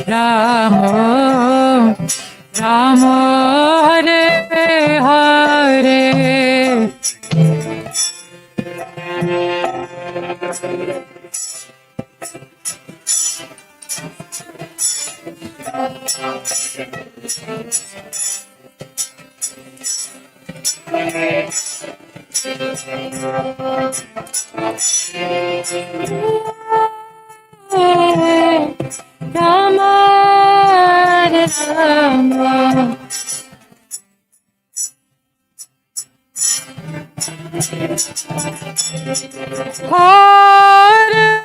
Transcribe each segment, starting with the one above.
Rama Rama Hare Hare Rama Rama Hare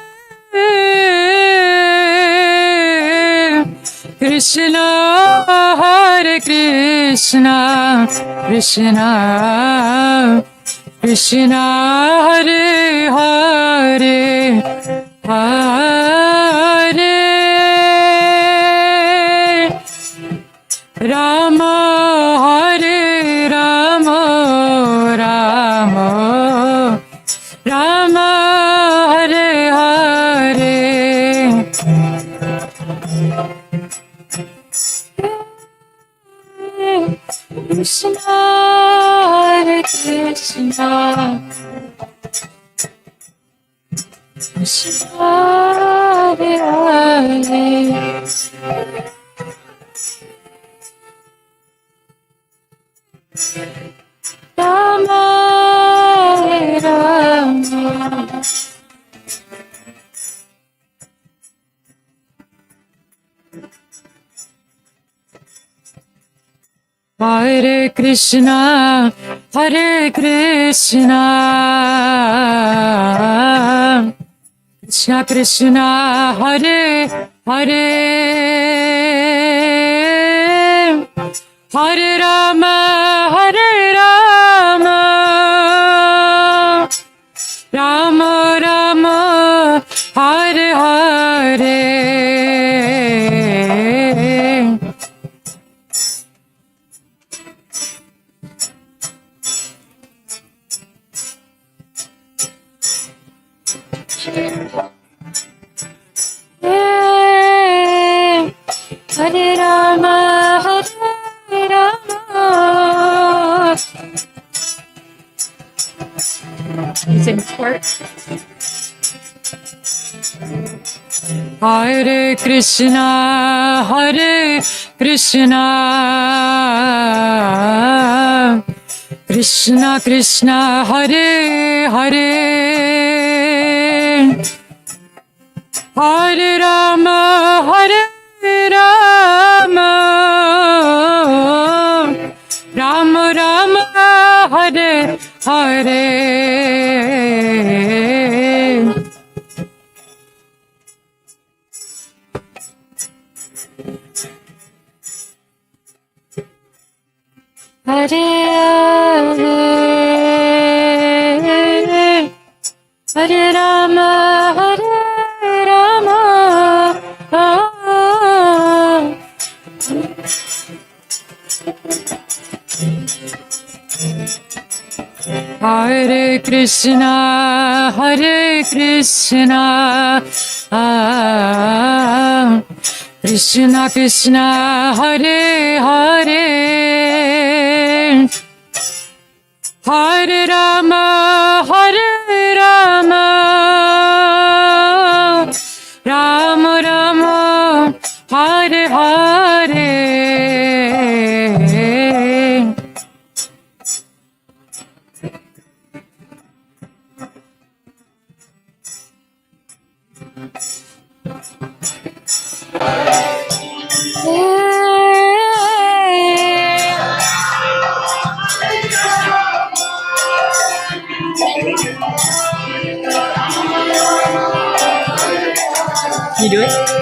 Krishna Hare Krishna Krishna Krishna Hare Hare Hare Rama Hare Rama Rama Rama Hare Hare Krishna Hare Krishna Krishna Hare Hare Rama Rama Hare Krishna Krishna Krishna Hare Hare Hare Rama Rama Rama Hare Hare Hare Rama Hare Rama Sing part. Hare Krishna Krishna Krishna Hare Hare Hare Rama Rama Rama Hare Hare Hare Hare Rama Hare Krishna Krishna Krishna Hare Hare Hare Rama Rama Rama Hare Hare You do it?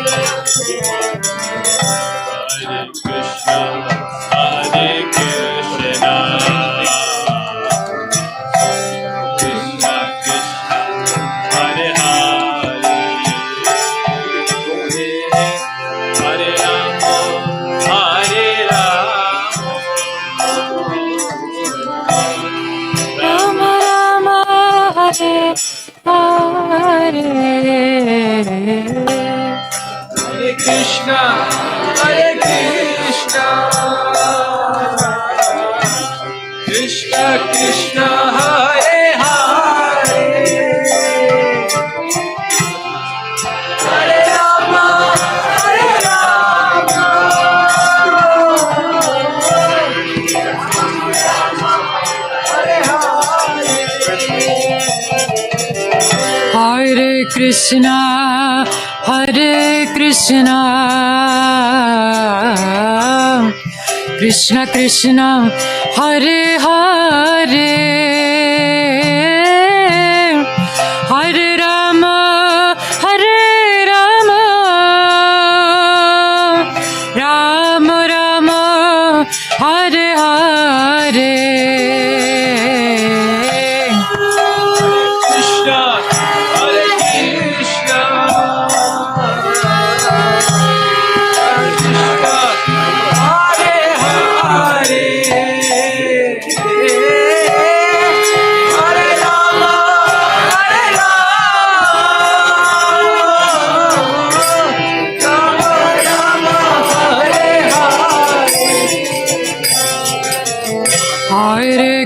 Krishna, Hare Krishna, Krishna Krishna, Hare Hare, Hare Rama, Hare Rama, Rama Rama, Hare Hare.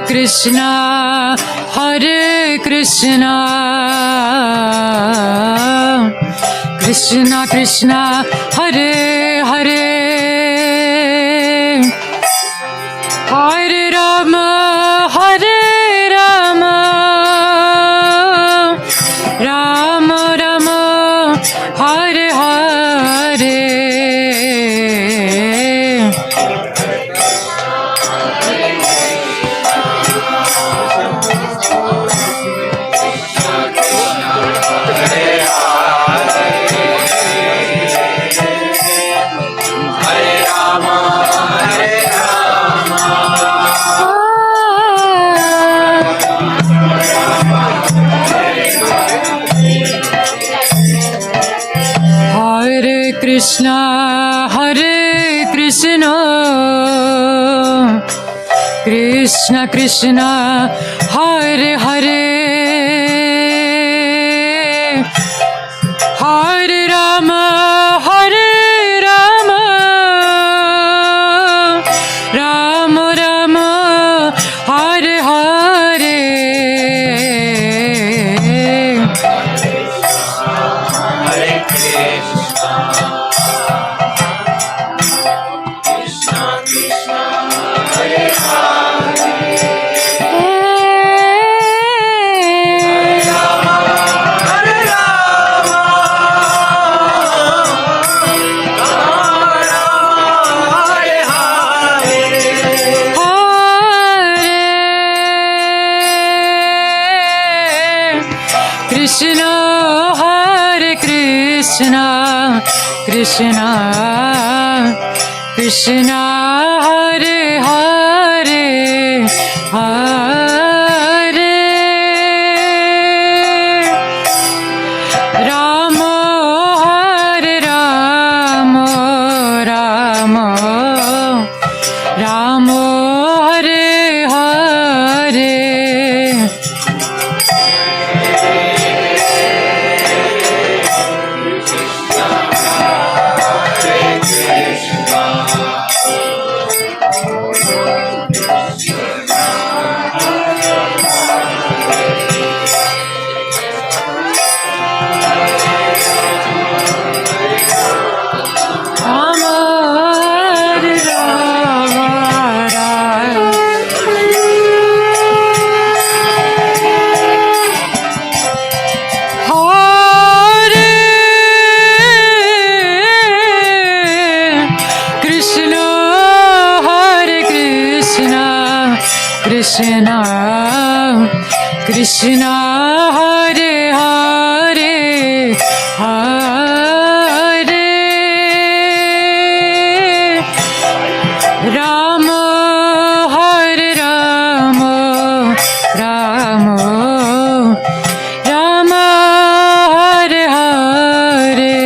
Krishna, Hare Krishna, Krishna Krishna, Hare Hare, Hare Rama, Hare Rama, Rama Rama, Hare Hare. Krishna, Hare Krishna, Krishna Krishna, Hare Hare, Hare Rama, Hare Rama, Rama Rama, Hare Hare. Krishna, Hare Krishna, Krishna, Krishna, Hare Hare, Hare Rama, Hare Rama, Rama, Rama, Hare Hare. Krishna, Krishna, Hare Hare, Hare Rama, Hare Rama, Rama, Rama, Hare Hare.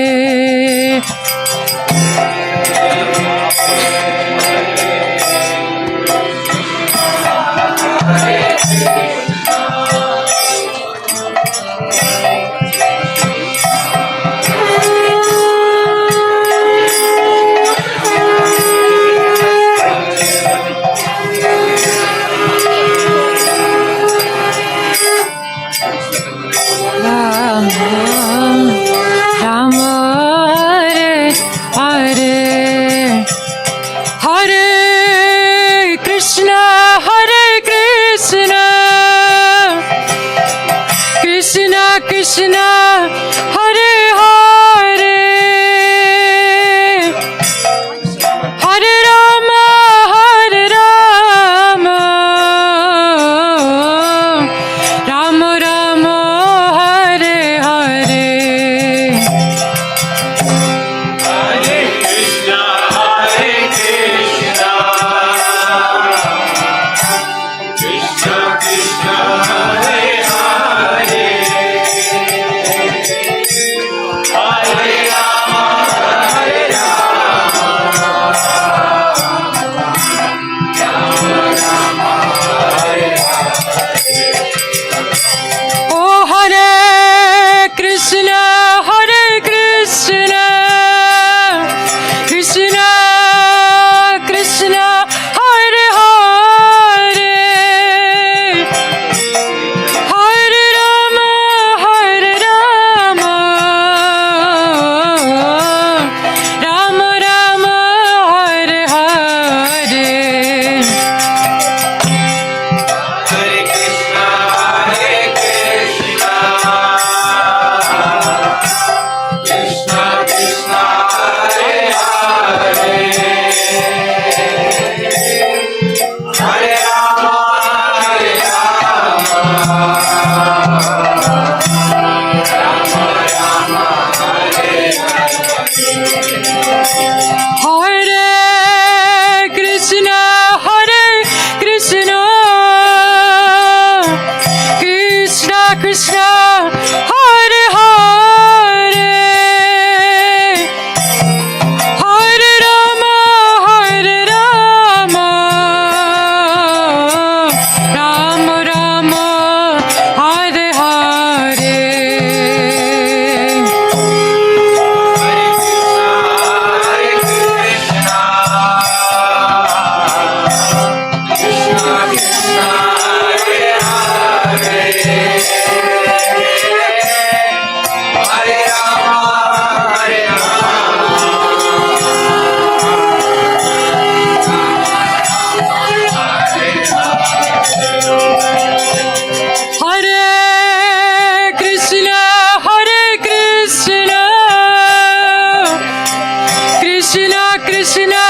Krishna Krishna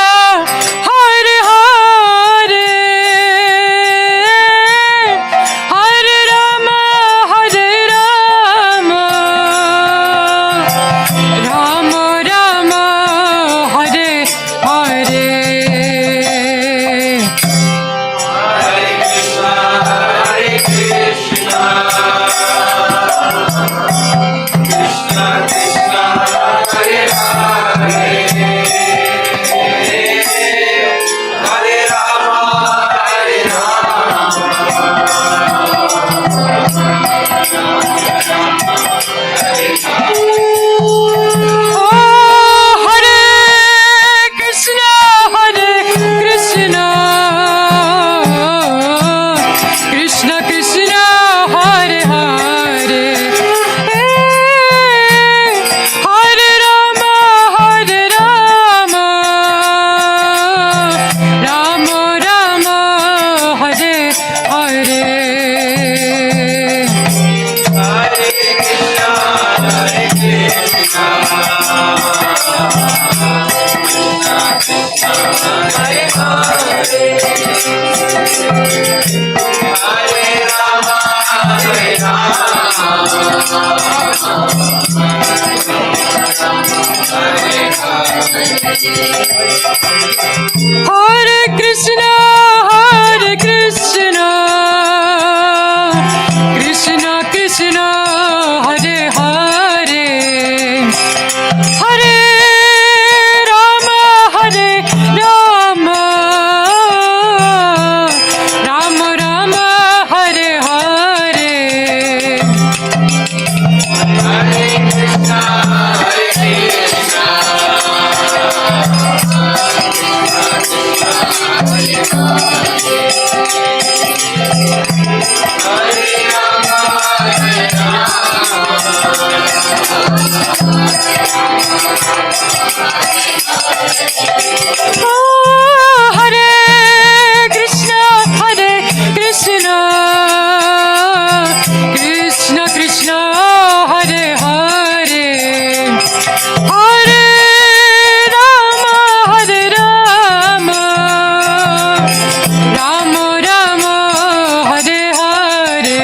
Hare Hare Hare Rama Rama Rama Hare Hare Hare Krishna Krishna Krishna Hare Hare Hare Rama Rama Rama Hare Hare Krishna Krishna Hare Hare Hare Rama Rama Rama Hare Hare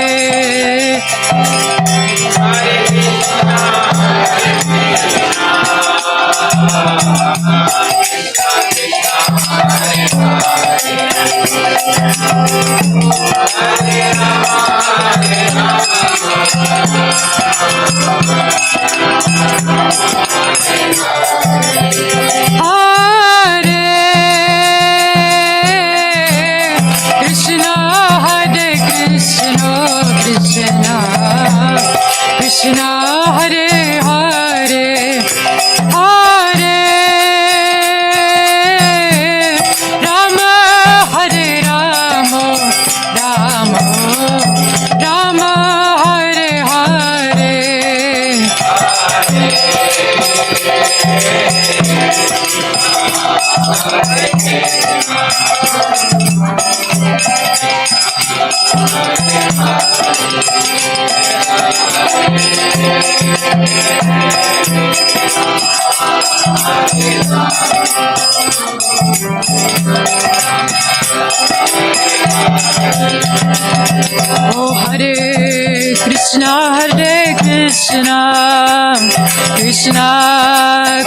Krishna Hare Hare Hare Rama Hare Rama Rama Hare Hare Oh Hare Krishna Krishna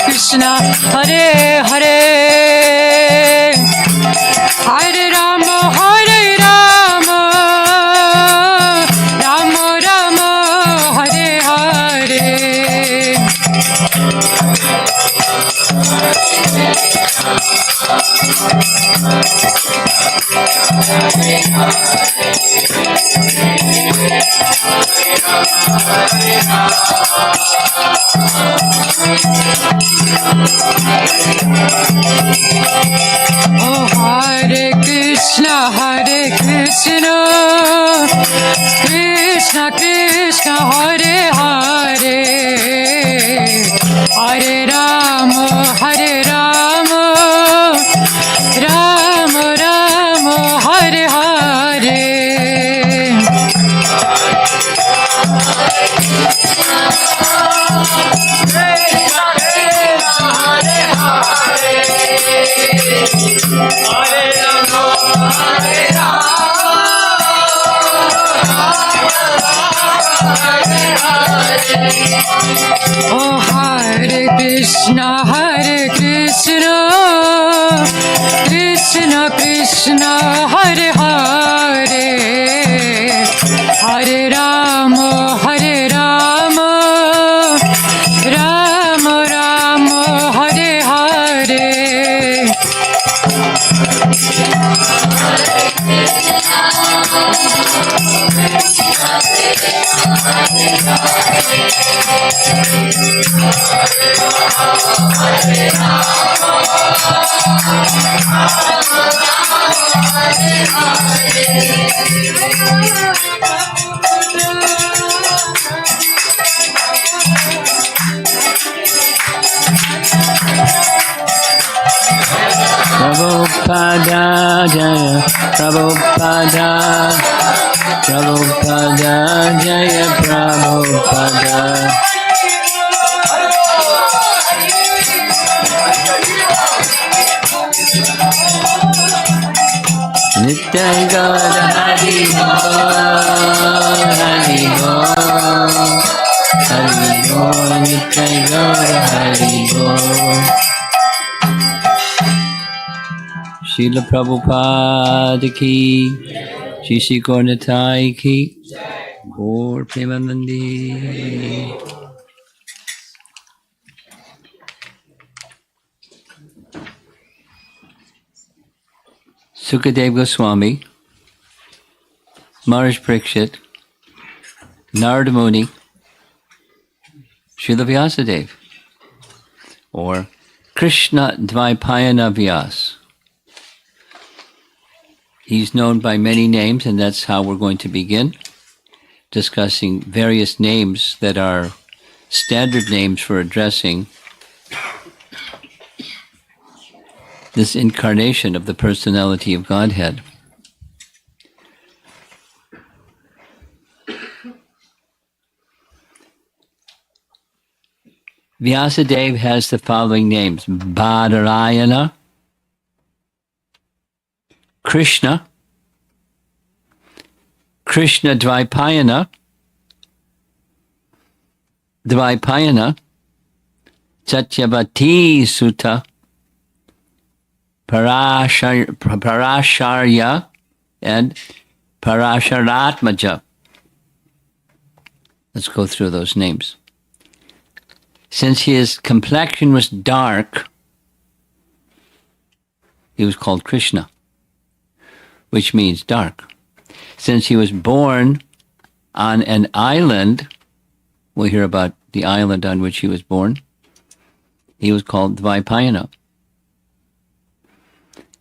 Krishna Hare Hare Hare Rama Rama Rama Hare Hare Oh Hare Krishna Krishna Krishna Hare Hare Hare Rama Rama Rama Hare Hare Hare Oh, Hare Krishna, Krishna Krishna, Hare Hare, Hare Rama, Rama Rama, Hare Hare. Prabhupada Jaya, Prabhupada, Prabhupada Jaya, Prabhupada. Nityai Gaura Hari Bo, Hari Bo, Hari Bo, Nityai Gaura Hari Bo. Srila Prabhupada ki, Shri Shri Gaur Nitai ki, Gaur Premanandi. Sukadeva Goswami, Maharaj Parikshit, Narada Muni, Srila Vyasadeva, or Krishna-Dvaipayana Vyas. He's known by many names, and that's how we're going to begin, discussing various names that are standard names for addressing this incarnation of the personality of Godhead. Vyasadeva has the following names: Badarayana, Krishna, Krishna-Dvaipayana, Satyavati Sutta, Parasharya, and Parasharatmaja. Let's go through those names. Since his complexion was dark, he was called Krishna, which means dark. Since he was born on an island, we'll hear about the island on which he was born, he was called Dvaipayana.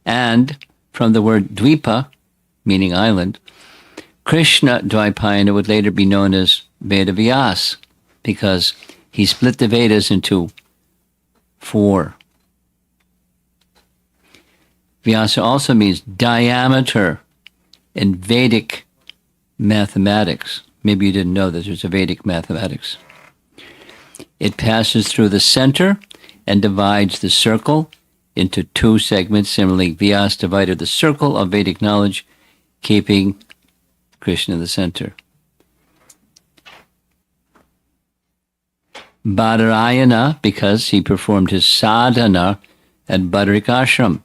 And from the word Dvipa, meaning island, Krishna Dvaipayana would later be known as Vedavyas, because he split the Vedas into 4. Vyasa also means diameter in Vedic mathematics. Maybe you didn't know that there's a Vedic mathematics. It passes through the center and divides the circle into 2 segments. Similarly, Vyasa divided the circle of Vedic knowledge, keeping Krishna in the center. Badarayana, because he performed his sadhana at Badarik Ashram.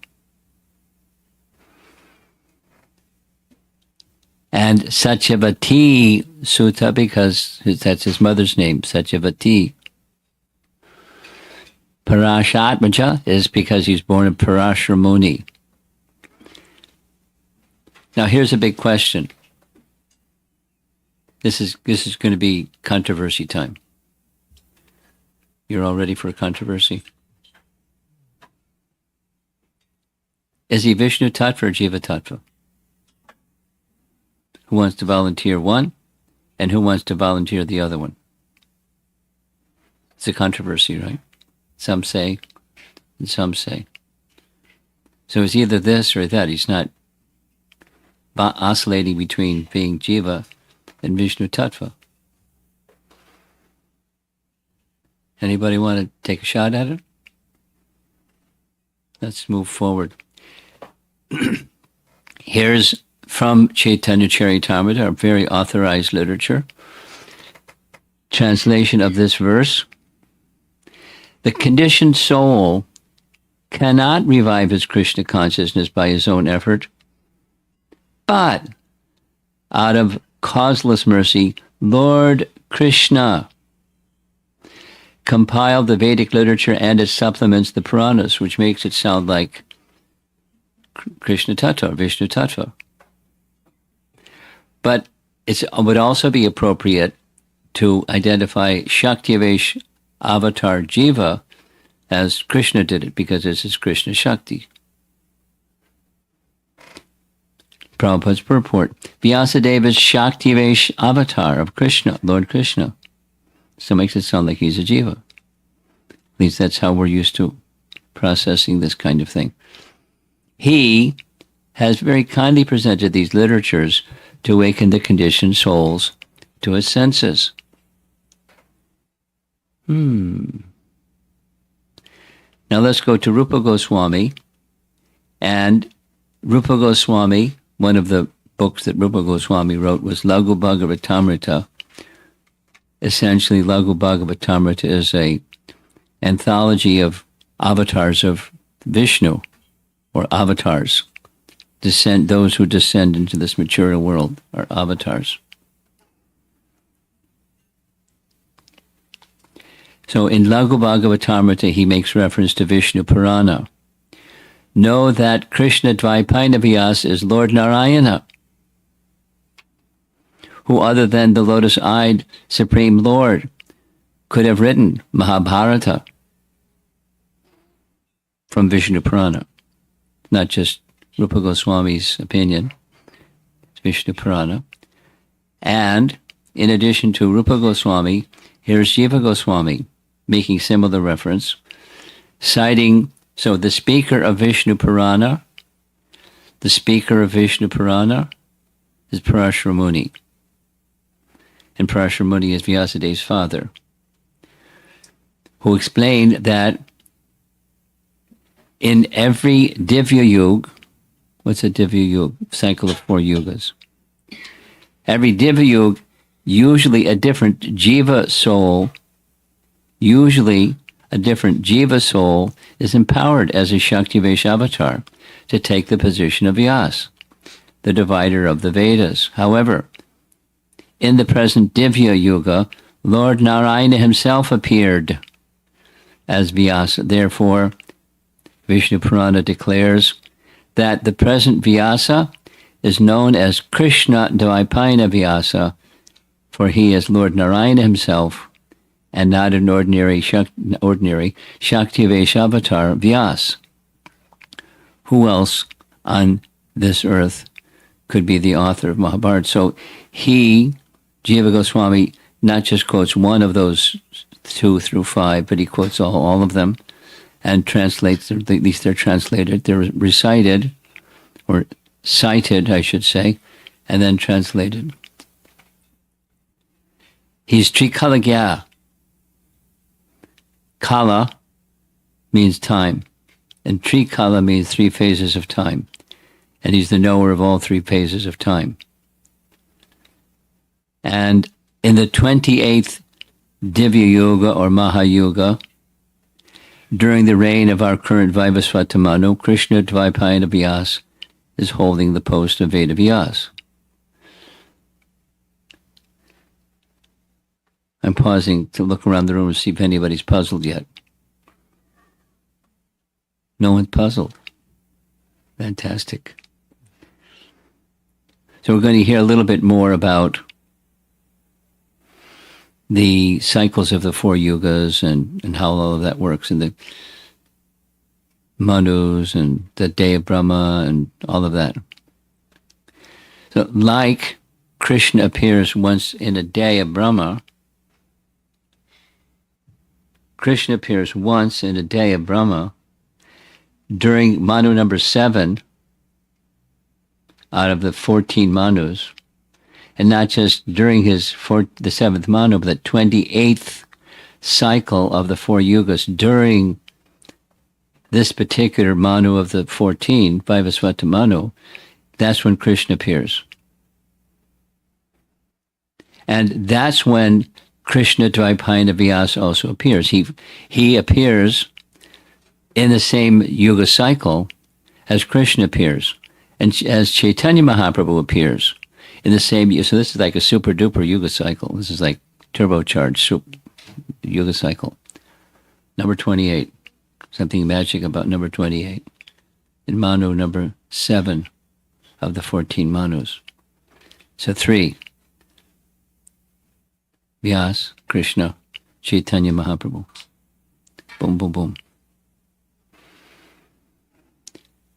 And Satyavati Sutta, because that's his mother's name, Satyavati. Parashatmaja is because he's born of Parashara Muni. Now here's a big question. This is going to be controversy time. You're all ready for a controversy? Is he Vishnu Tattva or Jiva Tattva? Who wants to volunteer one? And who wants to volunteer the other one? It's a controversy, right? Some say, and some say. So it's either this or that. He's not oscillating between being Jiva and Vishnu Tattva. Anybody want to take a shot at it? Let's move forward. Here's from Chaitanya Charitamrita, a very authorized literature, translation of this verse. The conditioned soul cannot revive his Krishna consciousness by his own effort, but out of causeless mercy, Lord Krishna compiled the Vedic literature and it supplements the Puranas, which makes it sound like Krishna Tattva, Vishnu Tattva. But it would also be appropriate to identify Shaktivesh Avatar Jiva as Krishna did it, because this is Krishna Shakti. Prabhupada's purport. Vyasadeva's Shaktivesh Avatar of Krishna, Lord Krishna. So it makes it sound like he's a jiva. At least that's how we're used to processing this kind of thing. He has very kindly presented these literatures to awaken the conditioned souls to his senses. Now let's go to Rupa Goswami. And Rupa Goswami, one of the books that Rupa Goswami wrote was Laghu Bhagavatamrita. Essentially, Laghu Bhagavatamrita is a anthology of avatars of Vishnu, or avatars. Those who descend into this material world are avatars. So in Laghu Bhagavatamrita, he makes reference to Vishnu Purana. Know that Krishna Dvaipayana Vyasa is Lord Narayana, who other than the lotus-eyed Supreme Lord could have written Mahabharata from Vishnu Purana. Not just Rupa Goswami's opinion, it's Vishnu Purana. And in addition to Rupa Goswami, here's Jiva Goswami making similar reference, citing, so the speaker of Vishnu Purana is Parashara Muni. And Parashara Muni is Vyasadev's father, who explained that in every Divya Yuga, what's a Divya Yuga? Cycle of 4 yugas. Every Divya Yuga, usually a different Jiva soul is empowered as a Shaktivesh avatar to take the position of Vyas, the divider of the Vedas. However, in the present Divya Yuga, Lord Narayana himself appeared as Vyasa. Therefore, Vishnu Purana declares that the present Vyasa is known as Krishna Dvaipayana Vyasa, for he is Lord Narayana himself and not an ordinary Shaktivesh avatar Vyas. Who else on this earth could be the author of Mahabharata? So he, Jiva Goswami, not just quotes one of those 2 through 5, but he quotes all of them and translates, at least they're translated, they're recited, or cited, I should say, and then translated. He's Trikalagya. Kala means time, and Trikala means 3 phases of time, and he's the knower of all 3 phases of time. And in the 28th Divya Yuga or Mahayuga, during the reign of our current Vaivasvata Manu, Krishna Dvaipayana Vyas is holding the post of Veda Vyas. I'm pausing to look around the room and see if anybody's puzzled yet. No one's puzzled. Fantastic. So we're going to hear a little bit more about the cycles of the 4 yugas and how all of that works, and the Manus and the day of Brahma and all of that. So like Krishna appears once in a day of Brahma, Krishna appears once in a day of Brahma during Manu number 7 out of the 14 Manus, and not just during the 7th Manu, but the 28th cycle of the 4 yugas during this particular Manu of the 14, Vivasvata Manu, that's when Krishna appears. And that's when Krishna Dvaipayana Vyasa also appears. He appears in the same yuga cycle as Krishna appears, and as Chaitanya Mahaprabhu appears in the same. So this is like a super duper yuga cycle. This is like turbocharged yuga cycle. Number 28. Something magic about number 28. In Manu number 7 of the 14 Manus. So 3. Vyas, Krishna, Chaitanya Mahaprabhu. Boom, boom, boom.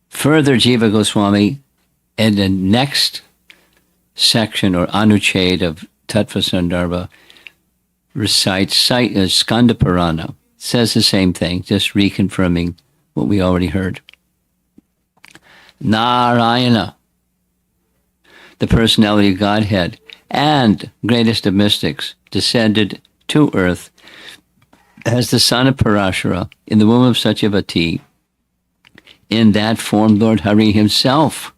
Further, Jiva Goswami, in the next section or Anucheda of Tattva Sandarbha, recites Skanda Purana. Says the same thing, just reconfirming what we already heard. Narayana, the personality of Godhead and greatest of mystics, descended to earth as the son of Parashara in the womb of Satyavati. In that form, Lord Hari himself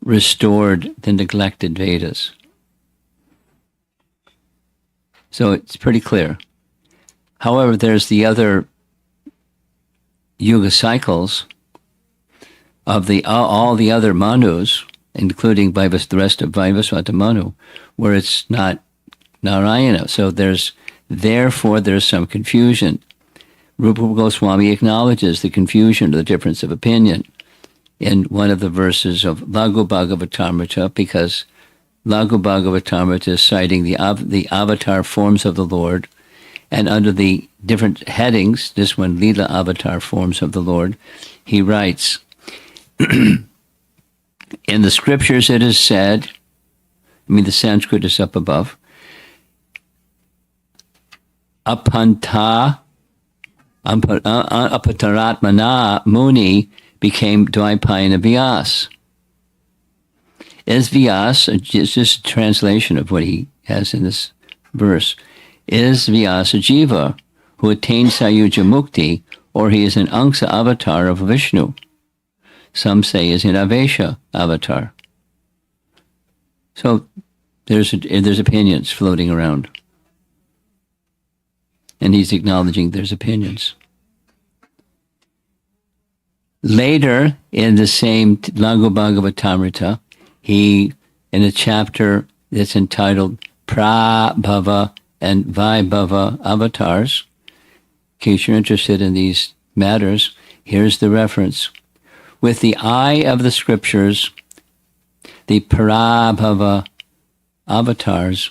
restored the neglected Vedas. So it's pretty clear. However, there's the other yuga cycles of all the other Manus, including the rest of Vivasvata Manu, where it's not Narayana. So therefore there's some confusion. Rupa Goswami acknowledges the confusion or the difference of opinion in one of the verses of Laghu Bhagavatamrita, because Laghu Bhagavatamrita is citing the avatar forms of the Lord, and under the different headings, this one, Leela avatar forms of the Lord, he writes, in the scriptures it is said, the Sanskrit is up above, Apanta Apataratmana Muni became Dvaipayana Vyas. Is Vyas, it's just a translation of what he has in this verse, is Vyasa Jiva, who attained Sayuja Mukti, or he is an Angsa avatar of Vishnu. Some say is an Avesha avatar. So there's opinions floating around. And he's acknowledging there's opinions. Later, in the same Laghu Bhagavatamrita, he, in a chapter that's entitled Prabhava and Vaibhava avatars, in case you're interested in these matters, here's the reference. With the eye of the scriptures, the Prabhava avatars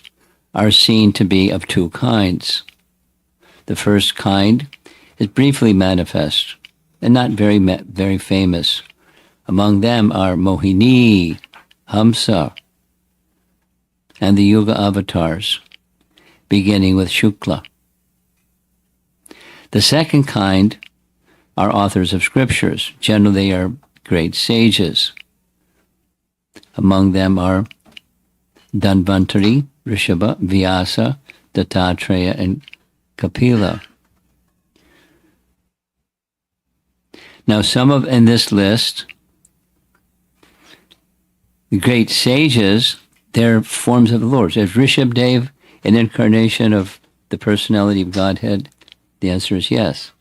are seen to be of two kinds. The first kind is briefly manifest and not very famous. Among them are Mohini, Hamsa, and the Yuga avatars, beginning with Shukla. The second kind are authors of scriptures. Generally, they are great sages. Among them are Dhanvantari, Rishabha, Vyasa, Dattatreya, and Kapila. Now, in this list, the great sages, they're forms of the Lord. Is Rishabdev an incarnation of the personality of Godhead? The answer is yes.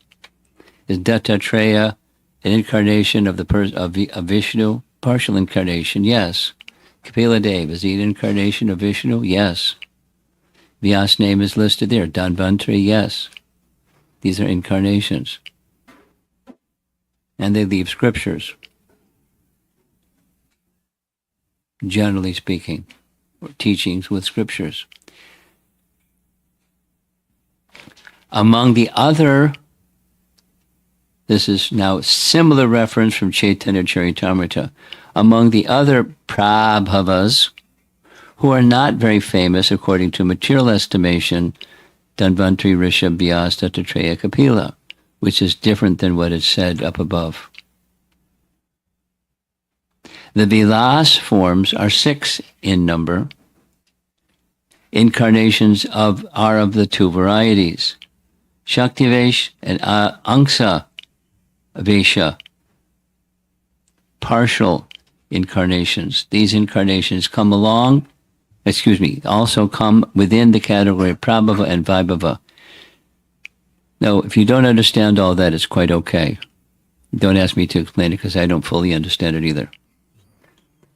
Is Dattatreya an incarnation of of Vishnu? Partial incarnation, yes. Kapila Dev, is he an incarnation of Vishnu? Yes. Vyas' name is listed there. Dhanvantari, yes. These are incarnations. And they leave scriptures, generally speaking, or teachings with scriptures. Among the other, this is now similar reference from Chaitanya Charitamrita, among the other Prabhavas, who are not very famous according to material estimation, Dhanvantari, Rishabh, Vyas, Dattatreya, Kapila, which is different than what is said up above. The Vilas forms are 6 in number. Incarnations are of the two varieties, Shaktivesh and Angsa Vesha, partial incarnations. These incarnations also come within the category of Prabhava and Vaibhava. Now, if you don't understand all that, it's quite okay. Don't ask me to explain it because I don't fully understand it either.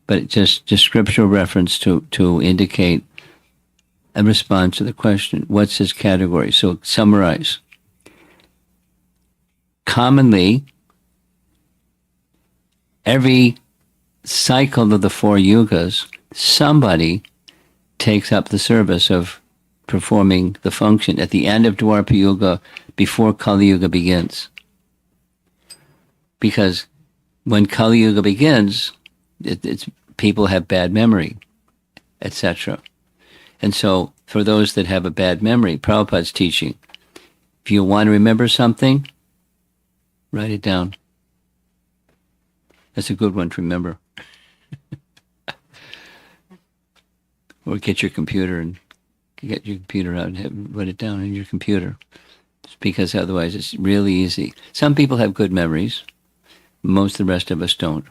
But it's just scriptural reference to indicate a response to the question, what's his category? So summarize. Commonly, every cycle of the 4 yugas, somebody takes up the service of performing the function at the end of Dwapara Yuga before Kali Yuga begins. Because when Kali Yuga begins, it's people have bad memory, etc. And so for those that have a bad memory, Prabhupada's teaching, if you want to remember something, write it down. That's a good one to remember. Or get your computer and out and write it down in your computer. Because otherwise it's really easy. Some people have good memories. Most of the rest of us don't.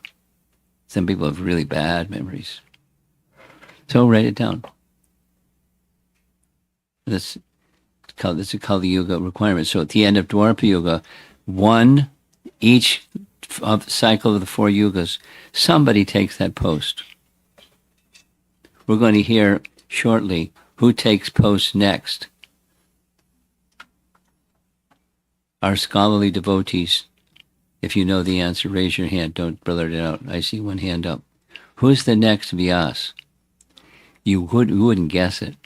Some people have really bad memories. So write it down. That's a Kali Yuga requirement. So at the end of Dwapara Yuga, each of the cycle of the 4 yugas, somebody takes that post. We're going to hear shortly who takes post next. Our scholarly devotees, if you know the answer, raise your hand. Don't blurt it out. I see one hand up. Who's the next Vyas? You wouldn't guess it.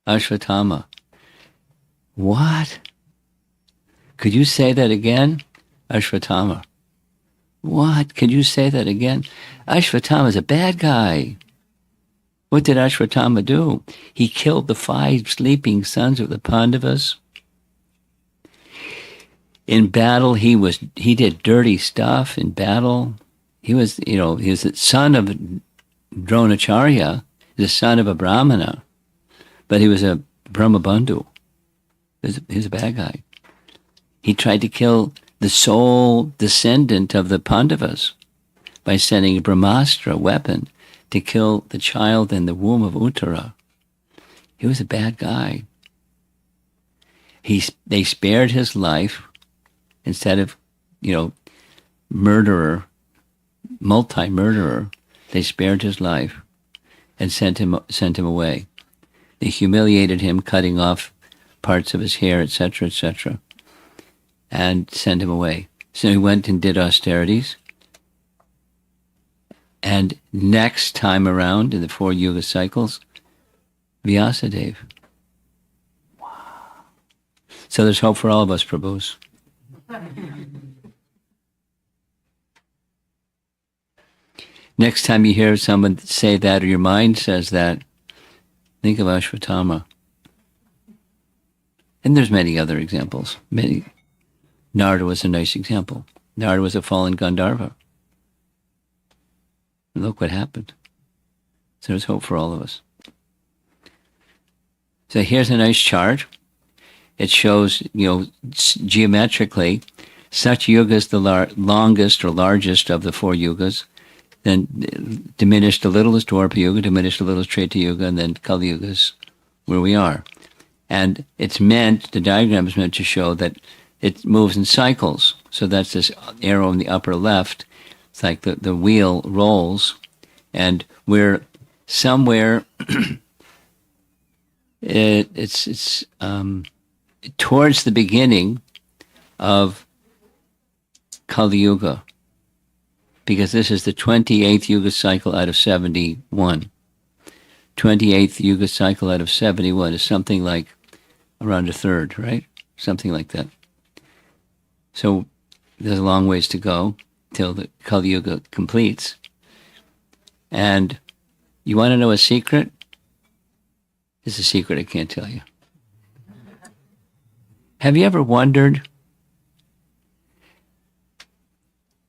Ashvatthama. What? Could you say that again? Ashvatthama. What? Could you say that again? Ashvatthama is a bad guy. What did Ashvatthama do? He killed the 5 sleeping sons of the Pandavas. In battle, he did dirty stuff in battle. He was the son of Dronacharya, the son of a Brahmana, but he was a Brahmabandhu. He was a bad guy. He tried to kill the sole descendant of the Pandavas by sending a Brahmastra weapon to kill the child in the womb of Uttara. He was a bad guy. They spared his life instead of, multi-murderer. They spared his life and sent him away. They humiliated him, cutting off parts of his hair, etc., etc., and sent him away. So he went and did austerities. And next time around, in the 4 yuga cycles, Vyasadeva. Wow. So there's hope for all of us, Prabhus. Next time you hear someone say that, or your mind says that, think of Ashvatthama. And there's many other examples. Narada was a nice example. Narada was a fallen Gandharva. And look what happened. So there's hope for all of us. So here's a nice chart. It shows, geometrically, such yuga is the longest or largest of the 4 yugas. Then diminished a little is Dwapara Yuga, diminished a little is Treta Yuga, and then Kali Yuga is where we are. And the diagram is meant to show that it moves in cycles. So that's this arrow in the upper left. It's like the wheel rolls, and we're somewhere, it's towards the beginning of Kali Yuga, because this is the 28th Yuga cycle out of 71. 28th Yuga cycle out of 71 is something like around a third, right? Something like that. So there's a long ways to go till the Kali Yuga completes. And you want to know a secret? It's a secret I can't tell you. Have you ever wondered,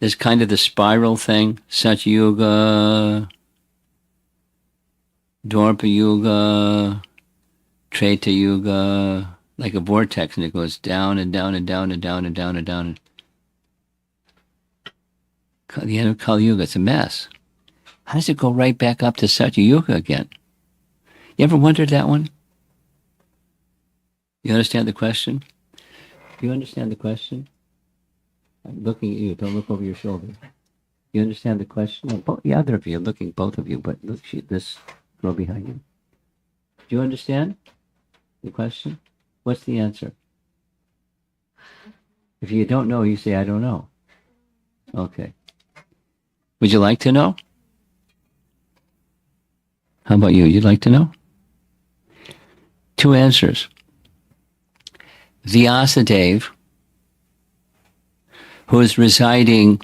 there's kind of the spiral thing, Satya Yuga, Dwapara Yuga, Treta Yuga, like a vortex, and it goes down and down and down and down and down and down. The end of Kali Yuga, it's a mess. How does it go right back up to Satya Yuga again? You ever wondered that one? You understand the question? Do you understand the question? I'm looking at you. Don't look over your shoulder. You understand the question? Well, the other of you, looking, both of you, but look, this girl behind you. Do you understand the question? What's the answer? If you don't know, you say, I don't know. Okay. Would you like to know? How about you? You'd like to know? Two answers. Vyasadeva, who is residing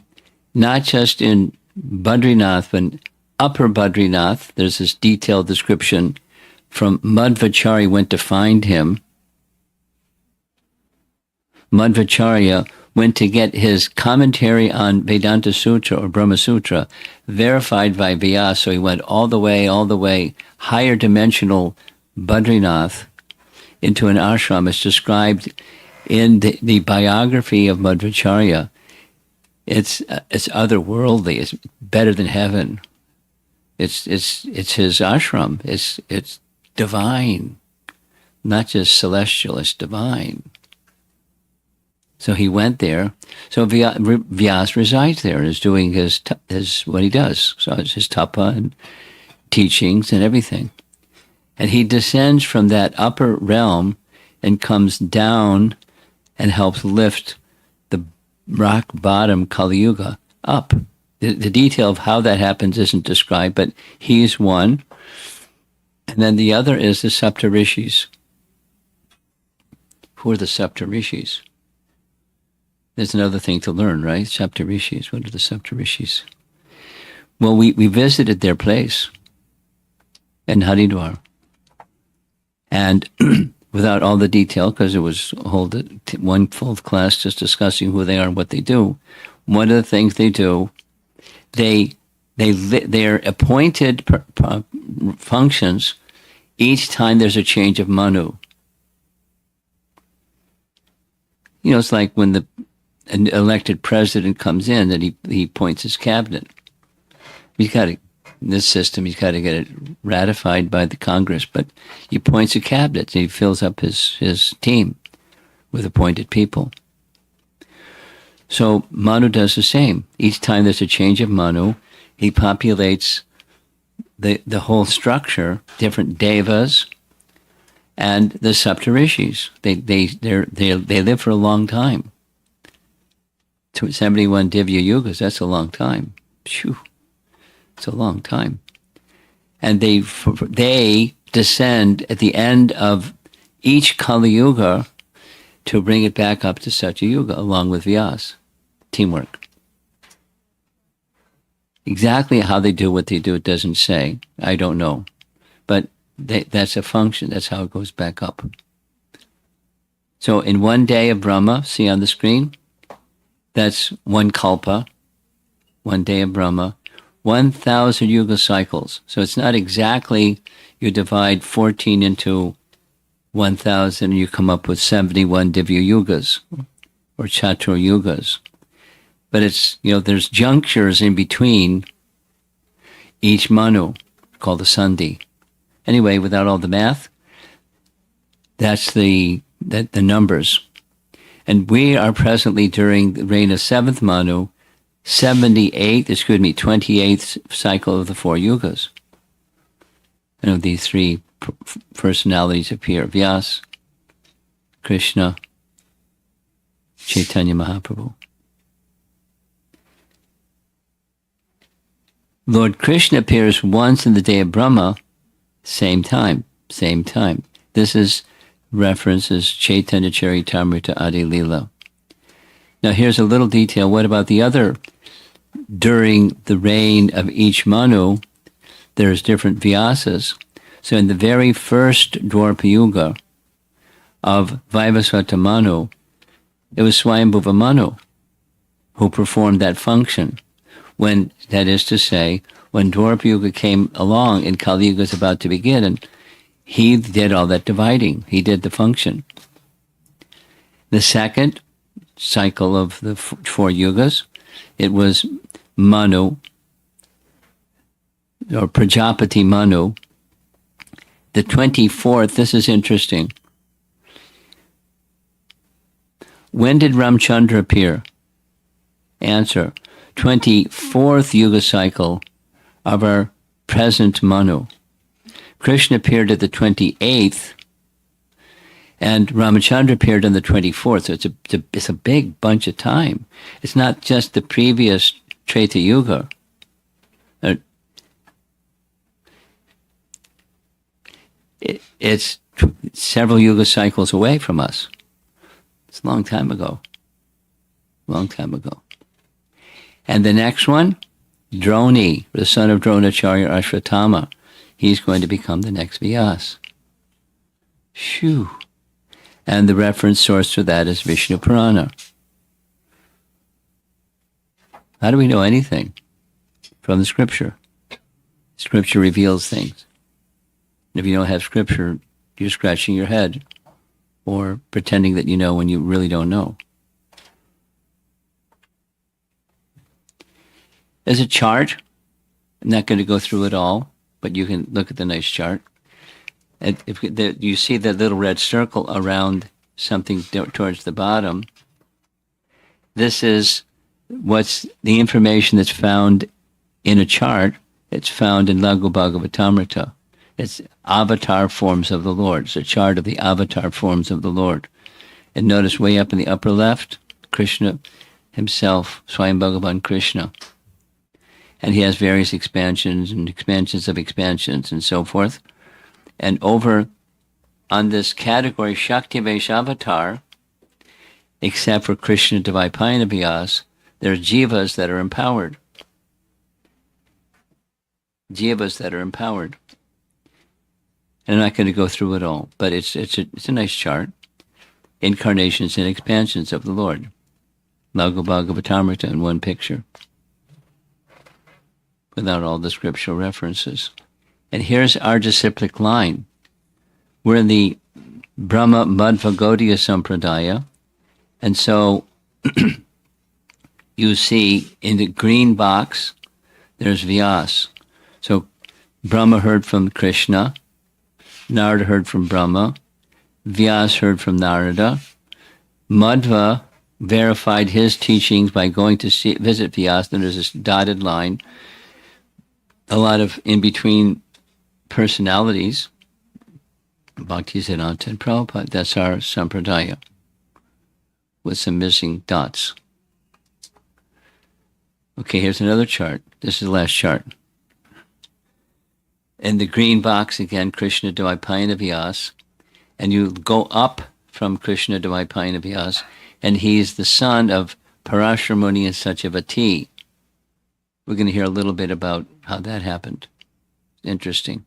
not just in Badrinath, but Upper Badrinath. There's this detailed description from Madhvacharya went to find him. Madhvacharya went to get his commentary on Vedanta Sutra or Brahma Sutra verified by Vyasa. So he went all the way, higher dimensional Badrinath into an ashram. It's described in the biography of Madhvacharya. It's otherworldly. It's better than heaven. It's his ashram. It's divine, not just celestial. It's divine. So he went there. So Vyasa resides there and is doing his what he does. So it's his tapa and teachings and everything. And he descends from that upper realm and comes down and helps lift the rock bottom Kali Yuga up. The detail of how that happens isn't described, but he's one. And then the other is the Saptarishis. Who are the Saptarishis? There's another thing to learn, right? Saptarishis. What are the Saptarishis? Well, we visited their place in Haridwar. And without all the detail, because it was one full class just discussing who they are and what they do, one of the things they do, they're appointed functions each time there's a change of manu. You know, it's like when an elected president comes in, that he appoints his cabinet. In this system, he's got to get it ratified by the Congress, but he appoints a cabinet and he fills up his team with appointed people. So Manu does the same. Each time there's a change of Manu, he populates the whole structure, different devas, and the Saptarishis. They live for a long time. 71 Divya Yugas, that's a long time. Phew. It's a long time. And they descend at the end of each Kali Yuga to bring it back up to Satya Yuga, along with Vyasa. Teamwork. Exactly how they do what they do, it doesn't say. I don't know. But that's a function. That's how it goes back up. So in one day of Brahma, see on the screen, that's one kalpa, one day of Brahma, 1,000 yuga cycles. So it's not exactly, you divide 14 into 1,000 and you come up with 71 divya yugas or chatur yugas. But it's, there's junctures in between each manu called the sandhi. Anyway, without all the math, that's the numbers. And we are presently during the reign of 7th manu, 28th cycle of the 4 yugas. These three personalities appear: Vyasa, Krishna, Chaitanya Mahaprabhu. Lord Krishna appears once in the day of Brahma, same time. This is references Chaitanya Charitamrita Adi Lila. Now here's a little detail. What about the other? During the reign of each Manu, there's different Vyasas. So in the very first Dwarpa Yuga of Vaivasvata Manu, it was Swayambhuva Manu who performed that function. When, that is to say, when Dwarpa Yuga came along and Kali Yuga was about to begin, and he did all that dividing. He did the function. The second cycle of the four yugas, it was Manu, or Prajapati Manu. The 24th, this is interesting. When did Ramchandra appear? Answer, 24th yuga cycle of our present Manu. Krishna appeared at the 28th, and Ramachandra appeared on the 24th. So it's a big bunch of time. It's not just the previous Treta Yuga. It's several yuga cycles away from us. It's a long time ago. Long time ago. And the next one, Droni, the son of Dronacharya Ashwatthama. He's going to become the next Vyas. Shoo. And the reference source for that is Vishnu Purana. How do we know anything? From the scripture. Scripture reveals things. If you don't have scripture, you're scratching your head or pretending that you know when you really don't know. There's a chart. I'm not going to go through it all, but you can look at the nice chart. And you see that little red circle around something towards the bottom. This is what's the information that's found in a chart. It's found in Laghu Bhagavatamrita. It's avatar forms of the Lord. It's a chart of the avatar forms of the Lord. And notice way up in the upper left, Krishna himself, Swayam Bhagavan Krishna. And he has various expansions and expansions of expansions and so forth. And over on this category, Shakti Vaishavatar, except for Krishna Dvaipayana Vyas, there are jivas that are empowered. Jivas that are empowered. And I'm not going to go through it all, but it's a nice chart. Incarnations and expansions of the Lord. Laghu Bhagavatamrita in one picture. Without all the scriptural references. And here's our disciplic line. We're in the Brahma Madhva Gaudiya Sampradaya. And so you see in the green box, there's Vyas. So Brahma heard from Krishna. Narada heard from Brahma. Vyas heard from Narada. Madhva verified his teachings by going to visit Vyas. Then there's this dotted line. A lot of in-between personalities. Bhaktisiddhanta and Prabhupada. That's our sampradaya. With some missing dots. Okay, here's another chart. This is the last chart. In the green box, again, Krishna Dvaipayana Vyas. And you go up from Krishna Dvaipayana Vyas, and he's the son of Parashara Muni and Satyavati. We're going to hear a little bit about how that happened. Interesting.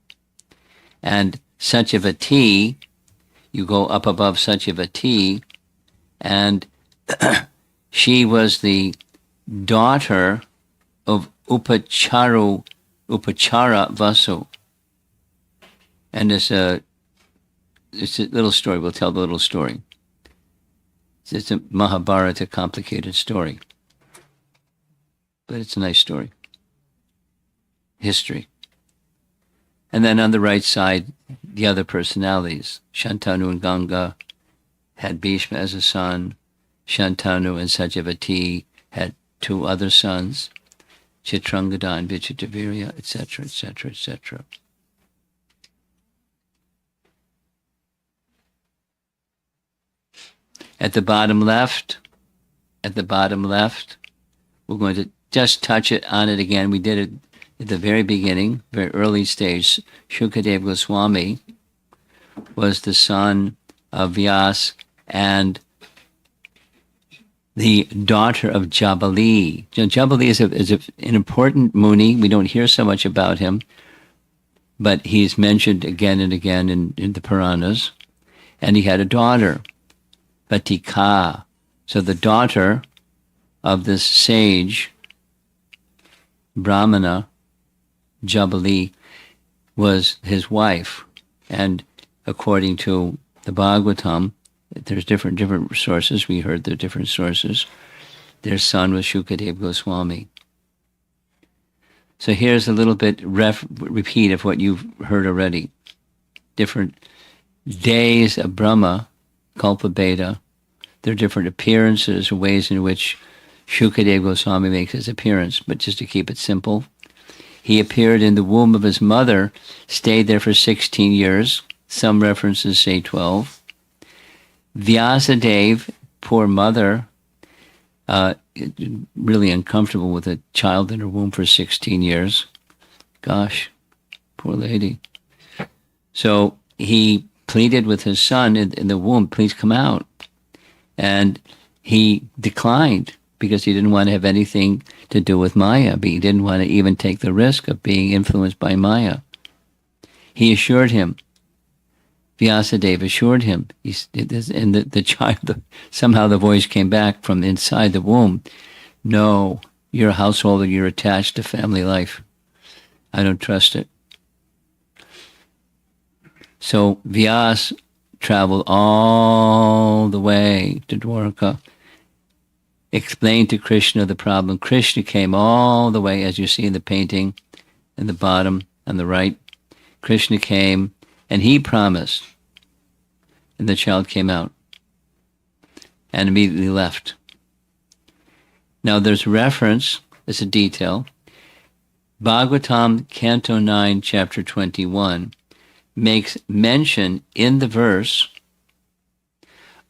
And Satyavati, you go up above Satyavati, and she was the daughter of Upachara Vasu. And it's a little story. We'll tell the little story. It's a Mahabharata, complicated story. But it's a nice story. History. And then on the right side, the other personalities. Shantanu and Ganga had Bhishma as a son. Shantanu and Satyavati had two other sons. Chitrangada and Vichitravirya, etc., etc., etc. At the bottom left, we're going to just touch it on it again. We did it at the very beginning, very early stage. Shukadeva Goswami was the son of Vyas and the daughter of Jabali. Jabali is an important Muni. We don't hear so much about him, but he's mentioned again and again in the Puranas. And he had a daughter, Vatika. So the daughter of this sage, Brahmana, Jabali, was his wife. And according to the Bhagavatam, There's different sources. We heard the different sources. Their son was Shukadeva Goswami. So here's a little bit repeat of what you've heard already. Different days of Brahma, Kalpa Beta. There are different appearances, ways in which Shukadeva Goswami makes his appearance. But just to keep it simple, he appeared in the womb of his mother, stayed there for 16 years. Some references say 12. Vyasadeva, poor mother, really uncomfortable with a child in her womb for 16 years. Gosh, poor lady. So he pleaded with his son in the womb, please come out. And he declined because he didn't want to have anything to do with Maya. But he didn't want to even take the risk of being influenced by Maya. He assured him, Vyasadeva assured him, and the child, somehow the voice came back from inside the womb, no, you're a householder, you're attached to family life. I don't trust it. So Vyas traveled all the way to Dwarka, explained to Krishna the problem. Krishna came all the way, as you see in the painting, in the bottom on the right. Krishna came, and he promised, and the child came out and immediately left. Now there's reference, as a detail, Bhagavatam, Canto 9, Chapter 21, makes mention in the verse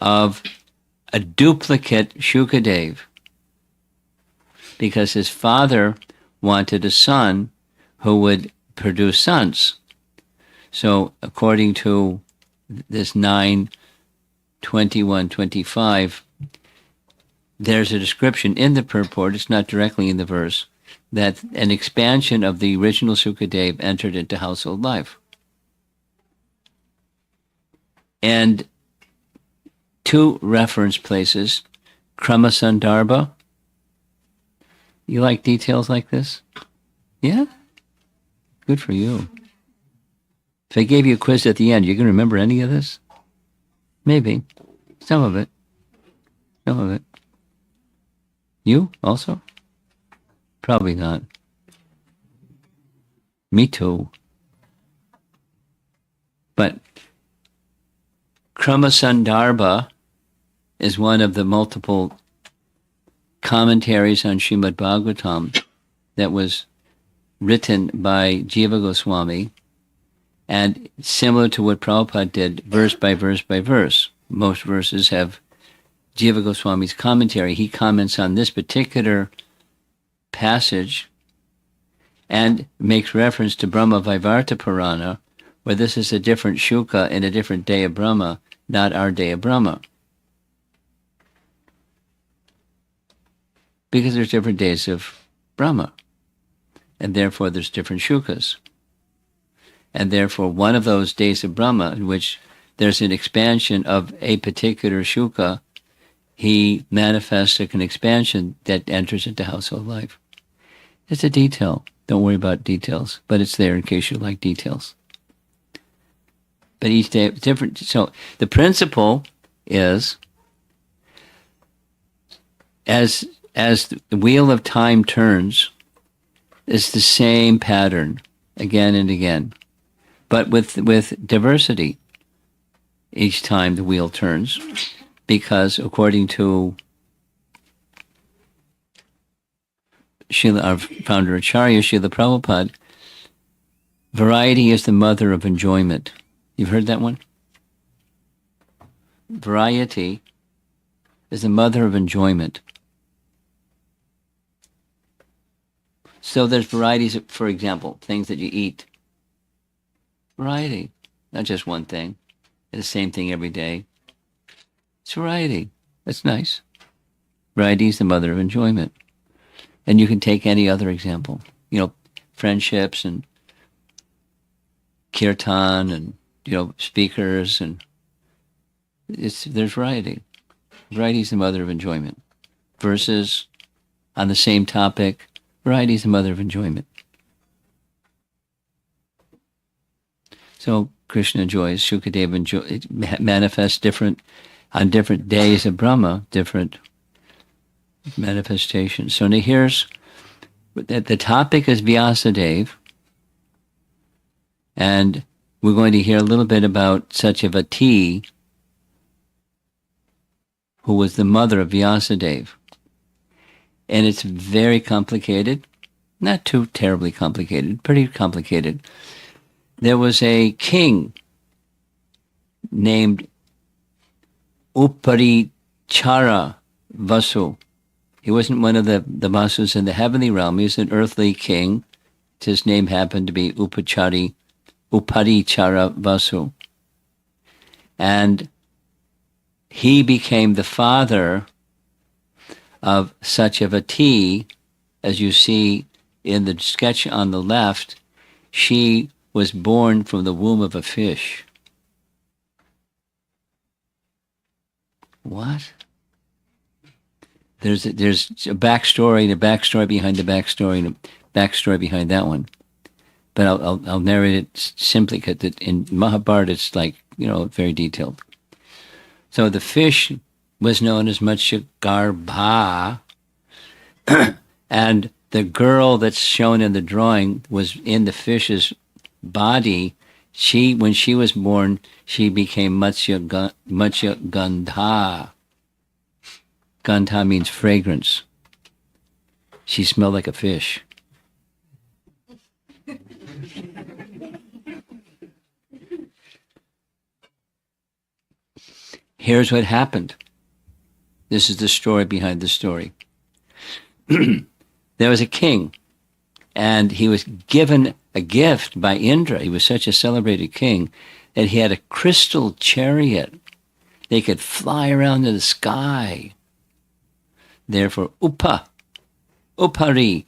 of a duplicate Shukadev, because his father wanted a son who would produce sons. So according to this 9:21-25, there's a description in the purport, it's not directly in the verse, that an expansion of the original Sukadev entered into household life. And two reference places, Kramasandarbha. You like details like this? Yeah? Good for you. If I gave you a quiz at the end, you can remember any of this? Maybe. Some of it. Some of it. You also? Probably not. Me too. But Kramasandarbha is one of the multiple commentaries on Srimad Bhagavatam that was written by Jiva Goswami, and similar to what Prabhupada did, verse by verse by verse. Most verses have Jiva Goswami's commentary. He comments on this particular passage and makes reference to Brahma Vaivarta Purana, where this is a different Shuka in a different day of Brahma, not our day of Brahma. Because there's different days of Brahma, and therefore there's different Shukas. And therefore one of those days of Brahma in which there's an expansion of a particular Shuka, he manifests an expansion that enters into household life. It's a detail. Don't worry about details, but it's there in case you like details. But each day is different. So the principle is, as the wheel of time turns, it's the same pattern again and again, but with diversity each time the wheel turns, because according to our founder Acharya, Srila Prabhupada, variety is the mother of enjoyment. You've heard that one? Variety is the mother of enjoyment. So there's varieties of, for example, things that you eat. Variety, not just one thing. The same thing every day. It's variety. That's nice. Variety is the mother of enjoyment. And you can take any other example. Friendships and kirtan and, speakers, and there's variety. Variety is the mother of enjoyment. Verses on the same topic, variety is the mother of enjoyment. So Krishna enjoys, Shukadeva manifests different on different days of Brahma, different manifestations. So now here's, the topic is Vyasadeva, and we're going to hear a little bit about Satyavati, who was the mother of Vyasadeva. And it's very complicated, not too terribly complicated, pretty complicated. There was a king named Uparichara Vasu. He wasn't one of the Vasus in the heavenly realm. He was an earthly king. His name happened to be Uparichara Vasu. And he became the father of Satyavati. As you see in the sketch on the left, she was born from the womb of a fish. What? There's a backstory, the backstory behind the backstory, and the backstory behind that one. But I'll narrate it simply because in Mahabharata it's like, very detailed. So the fish was known as Matsyagarbha, and the girl that's shown in the drawing was in the fish's body. When she was born, she became Matsyagandha. Gandha means fragrance. She smelled like a fish. Here's what happened. This is the story behind the story. There was a king, and he was given a gift by Indra. He was such a celebrated king that he had a crystal chariot. They could fly around in the sky. Therefore, Upari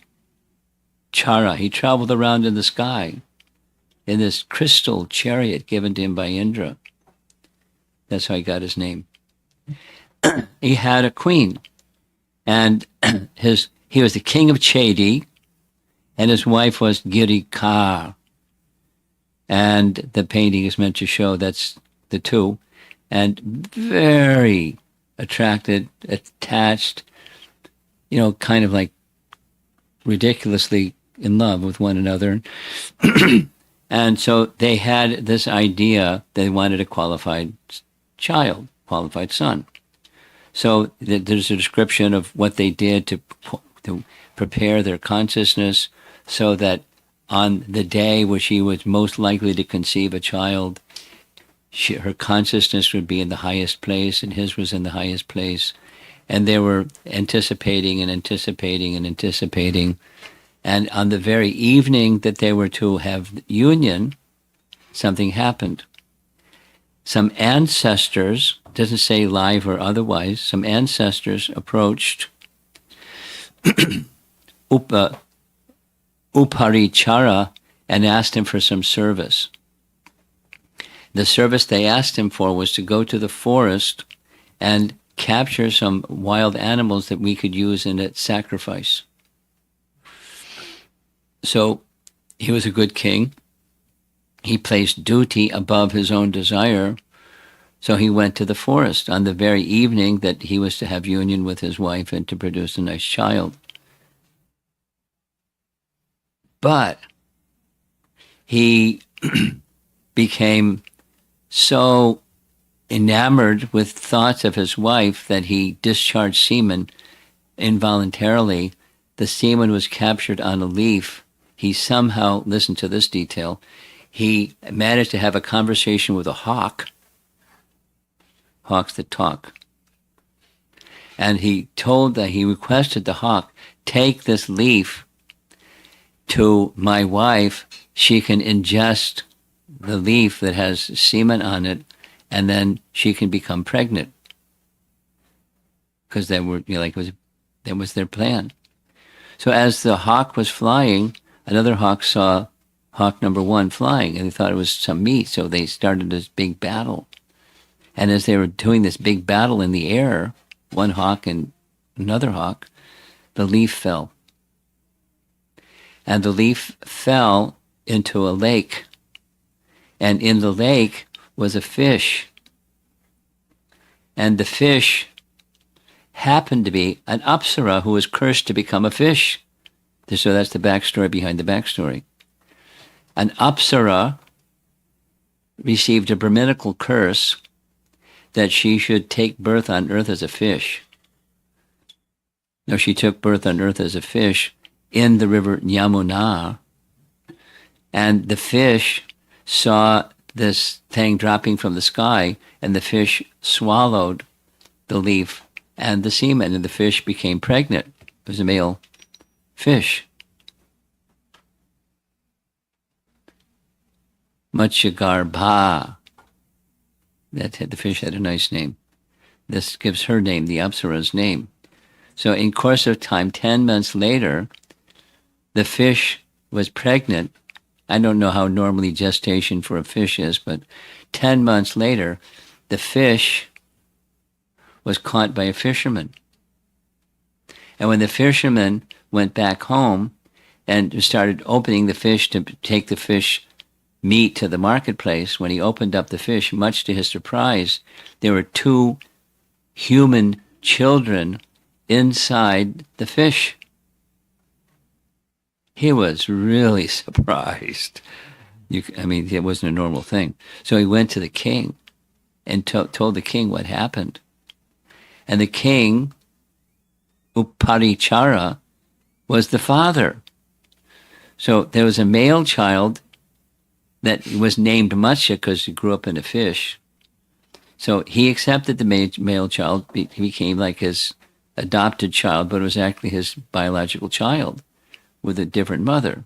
Chara. He traveled around in the sky in this crystal chariot given to him by Indra. That's how he got his name. He had a queen, and he was the king of Chedi, and his wife was Girikar. And the painting is meant to show that's the two, and very attracted, attached, kind of like ridiculously in love with one another. And so they had this idea, they wanted a qualified child, qualified son. So there's a description of what they did to prepare their consciousness so that on the day where she was most likely to conceive a child, her consciousness would be in the highest place and his was in the highest place. And they were anticipating and anticipating and anticipating. And on the very evening that they were to have union, something happened. Some ancestors, doesn't say live or otherwise, some ancestors approached Uparichara and asked him for some service. The service they asked him for was to go to the forest and capture some wild animals that we could use in a sacrifice. So he was a good king. He placed duty above his own desire. So he went to the forest on the very evening that he was to have union with his wife and to produce a nice child. But he became so enamored with thoughts of his wife that he discharged semen involuntarily. The semen was captured on a leaf. He somehow, listen to this detail, he managed to have a conversation with a hawk, hawks that talk. And he requested the hawk, take this leaf to my wife. She can ingest the leaf that has semen on it, and then she can become pregnant. Because that was their plan. So as the hawk was flying, another hawk saw hawk number one flying, and they thought it was some meat, so they started this big battle. And as they were doing this big battle in the air, one hawk and another hawk, the leaf fell. And the leaf fell into a lake. And in the lake was a fish. And the fish happened to be an apsara who was cursed to become a fish. So that's the backstory behind the backstory. An apsara received a Brahminical curse that she should take birth on earth as a fish. Now, she took birth on earth as a fish in the river Yamuna, and the fish saw this thing dropping from the sky, and the fish swallowed the leaf and the semen, and the fish became pregnant. It was a male fish. Matsyagarbha. The fish had a nice name. This gives her name, the Apsara's name. So in course of time, 10 months later, the fish was pregnant. I don't know how normally gestation for a fish is, but 10 months later, the fish was caught by a fisherman. And when the fisherman went back home and started opening the fish to take the fish meat to the marketplace, when he opened up the fish, much to his surprise, there were 2 human children inside the fish. He was really surprised. It wasn't a normal thing. So he went to the king and told the king what happened. And the king, Uparichara, was the father. So there was a male child that was named Matsya because he grew up in a fish. So he accepted the male child. He became like his adopted child, but it was actually his biological child with a different mother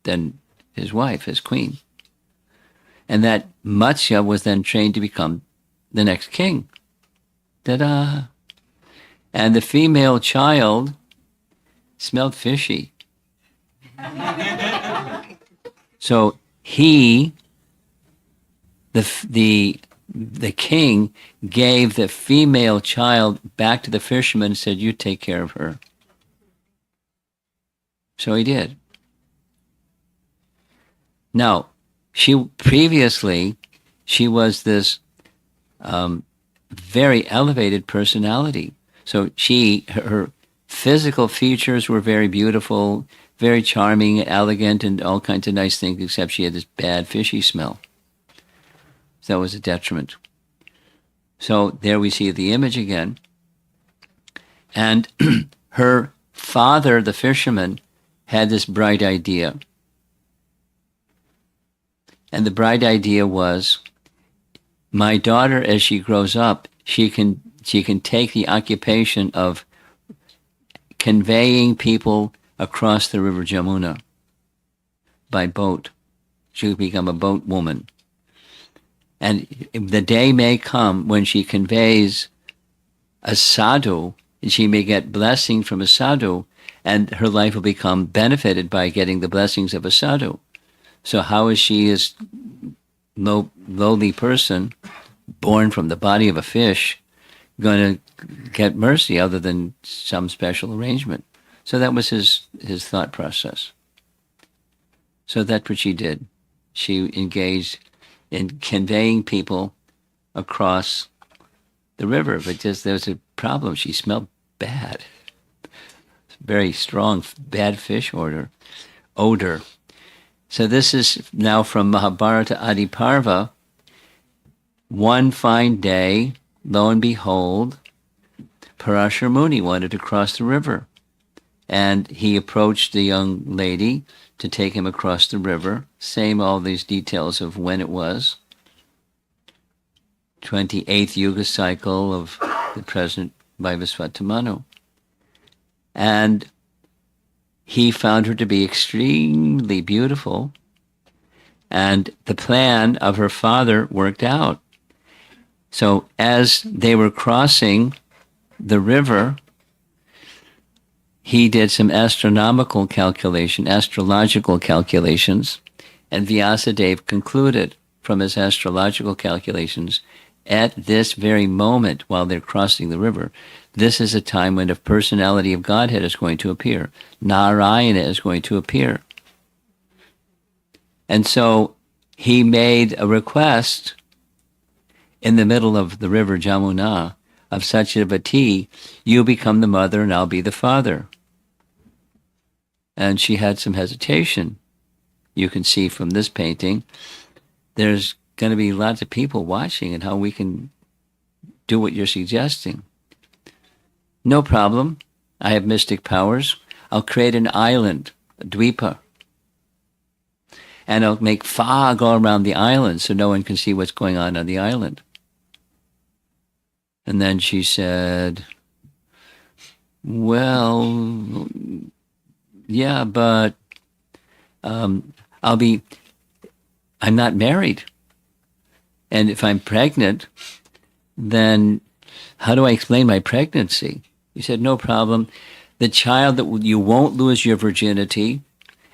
than his wife, his queen. And that Matsya was then trained to become the next king. Ta-da! And the female child smelled fishy. So he, the king, gave the female child back to the fisherman and said, "You take care of her." So he did. Now, she was this very elevated personality. So her physical features were very beautiful, very charming, elegant, and all kinds of nice things, except she had this bad fishy smell. So that was a detriment. So there we see the image again. And her father, the fisherman, had this bright idea. And the bright idea was, my daughter, as she grows up, she can take the occupation of conveying people across the river Jamuna by boat. She will become a boat woman. And the day may come when she conveys a sadhu, and she may get blessing from a sadhu, and her life will become benefited by getting the blessings of a sadhu. So how is she, as lowly person, born from the body of a fish, going to get mercy other than some special arrangement? So that was his thought process. So that's what she did. She engaged in conveying people across the river, but just there was a problem. She smelled bad. Very strong, bad fish odor. So this is now from Mahabharata Adiparva. One fine day, lo and behold, Parashar Muni wanted to cross the river. And he approached the young lady to take him across the river. Same all these details of when it was. 28th Yuga cycle of the present Vaivasvata Manu. And he found her to be extremely beautiful. And the plan of her father worked out. So as they were crossing the river, he did some astrological calculations, and Vyasadeva concluded from his astrological calculations, at this very moment while they're crossing the river, this is a time when the personality of Godhead is going to appear. Narayana is going to appear. And so he made a request in the middle of the river Jamuna of Satyavati, you become the mother and I'll be the father. And she had some hesitation. You can see from this painting, there's going to be lots of people watching and how we can do what you're suggesting. No problem. I have mystic powers. I'll create an island, a dvipa. And I'll make fog all around the island so no one can see what's going on the island. And then she said, well, yeah, but I'm not married. And if I'm pregnant, then how do I explain my pregnancy? He said, no problem. The child that you won't lose your virginity,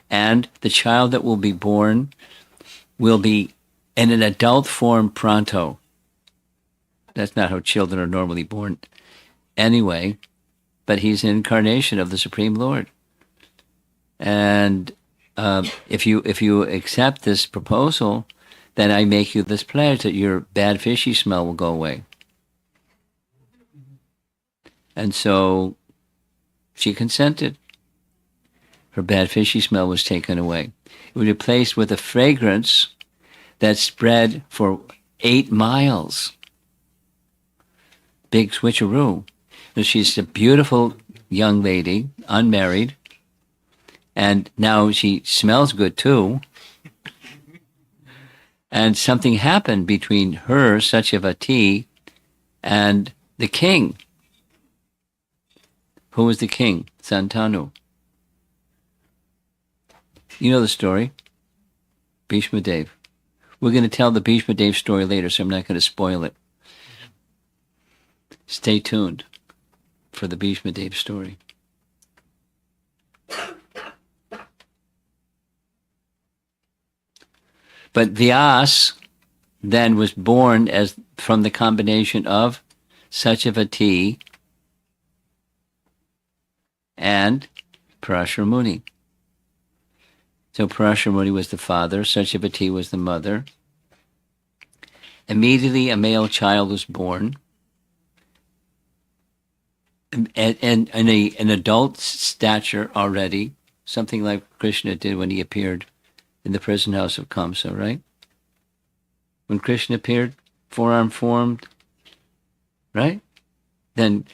and the child that will be born will be in an adult form pronto. That's not how children are normally born anyway, but he's an incarnation of the Supreme Lord. And if you accept this proposal, then I make you this pledge that your bad fishy smell will go away. And so she consented. Her bad fishy smell was taken away. It was replaced with a fragrance that spread for 8 miles. Big switcheroo. So she's a beautiful young lady, unmarried, and now she smells good too. And something happened between her, Satyavati, and the king. Who was the king? Santanu. You know the story. Bhishma Dev. We're going to tell the Bhishma Dev story later, so I'm not going to spoil it. Stay tuned for the Bhishma Dev story. But Vyas then was born as from the combination of Satyavati and Parashara Muni. So Parashara Muni was the father, Satyavati was the mother. Immediately a male child was born. And an adult stature already, something like Krishna did when he appeared in the prison house of Kamsa, right? When Krishna appeared, forearm formed, right? Then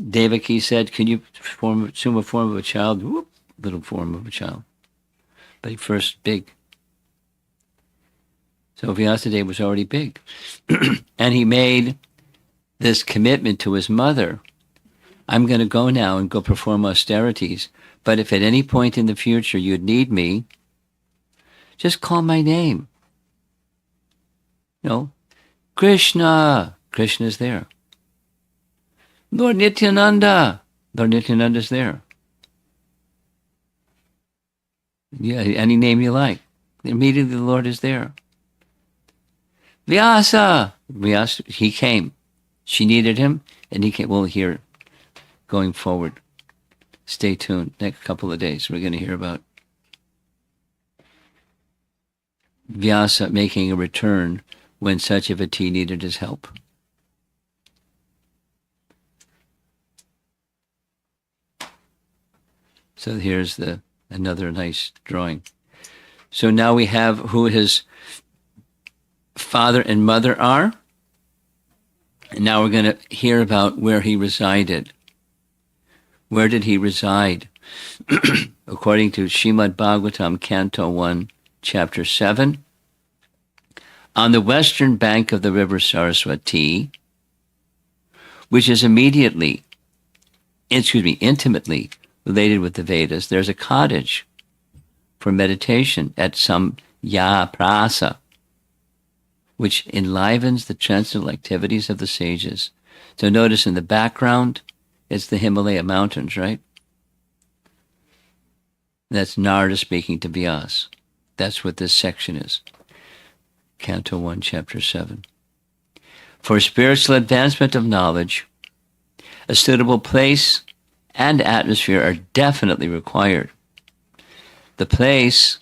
Devaki said, can you assume a form of a child? Whoop, little form of a child. But he first big. So Vyasadeva was already big. And he made this commitment to his mother. I'm going to go now and go perform austerities. But if at any point in the future you'd need me, just call my name. You know, Krishna. Krishna's there. Lord Nityananda. Lord Nityananda's there. Yeah, any name you like. Immediately the Lord is there. Vyasa. Vyasa, he came. She needed him, and he came. We'll hear going forward. Stay tuned. Next couple of days, we're going to hear about Vyasa making a return when Satyavati needed his help. So here's another nice drawing. So now we have who his father and mother are. And now we're going to hear about where he resided. Where did he reside? According to Srimad Bhagavatam, Canto 1, Chapter 7, on the western bank of the river Saraswati, which is intimately related with the Vedas, there's a cottage for meditation at some Prasa, which enlivens the transcendental activities of the sages. So notice in the background, it's the Himalaya mountains, right? That's Narada speaking to Vyas. That's what this section is. Canto 1, Chapter 7. For spiritual advancement of knowledge, a suitable place and atmosphere are definitely required. The place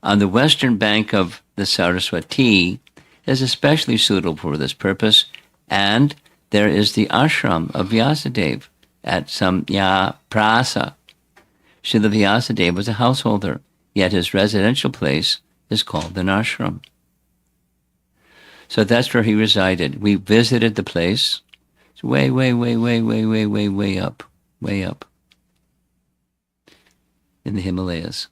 on the western bank of the Saraswati is especially suitable for this purpose, and there is the ashram of Vyasadeva at Samya Prasa. Srila Vyasadeva was a householder, yet his residential place is called an ashram. So that's where he resided. We visited the place. It's way, way, way, way, way, way, way, way up in the Himalayas.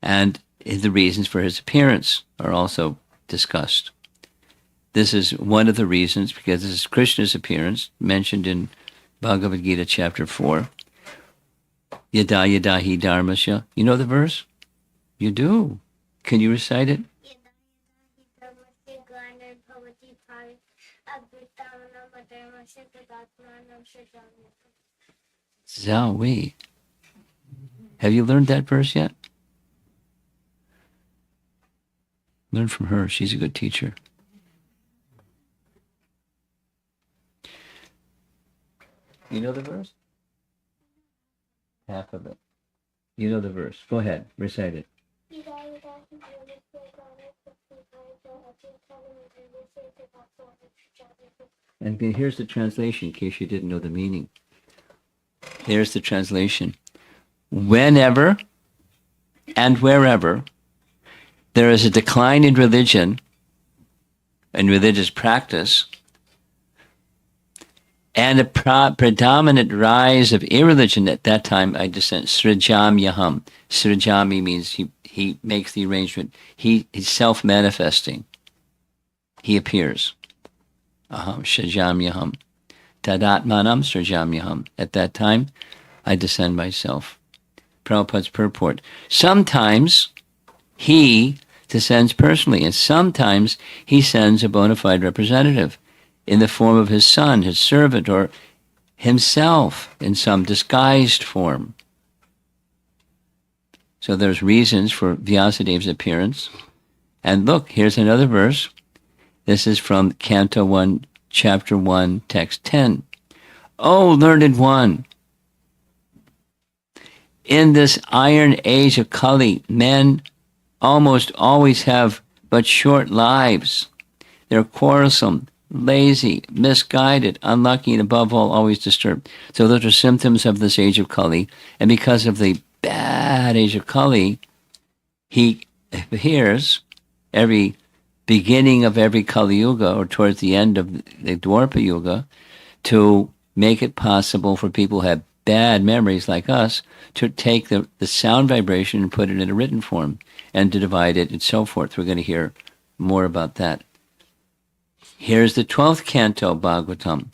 And the reasons for his appearance are also discussed. This is one of the reasons, because this is Krishna's appearance, mentioned in Bhagavad Gita chapter 4. Yada yada hi dharmasya. You know the verse? You do. Can you recite it? Zawi. Have you learned that verse yet? Learn from her. She's a good teacher. You know the verse? Half of it. You know the verse. Go ahead. Recite it. And here's the translation, in case you didn't know the meaning. Here's the translation. Whenever and wherever there is a decline in religion and religious practice, and a predominant rise of irreligion at that time, I dissent. Srijam Yaham. Srijami means he makes the arrangement. He's self-manifesting. He appears. Aham Srijam Yaham. Tadatmanam Srijam Yaham. At that time, I descend myself. Prabhupada's purport. Sometimes he descends personally, and sometimes he sends a bona fide representative in the form of his son, his servant, or himself in some disguised form. So there's reasons for Vyasadeva's appearance. And look, here's another verse. This is from Canto 1, Chapter 1, Text 10. O learned one, in this iron age of Kali, men almost always have but short lives. They're quarrelsome, lazy, misguided, unlucky, and above all, always disturbed. So those are symptoms of this age of Kali. And because of the bad age of Kali, he appears every beginning of every Kali Yuga, or towards the end of the Dwapara Yuga, to make it possible for people who have bad memories like us to take the sound vibration and put it in a written form and to divide it and so forth. We're going to hear more about that. Here's the 12th canto, Bhagavatam.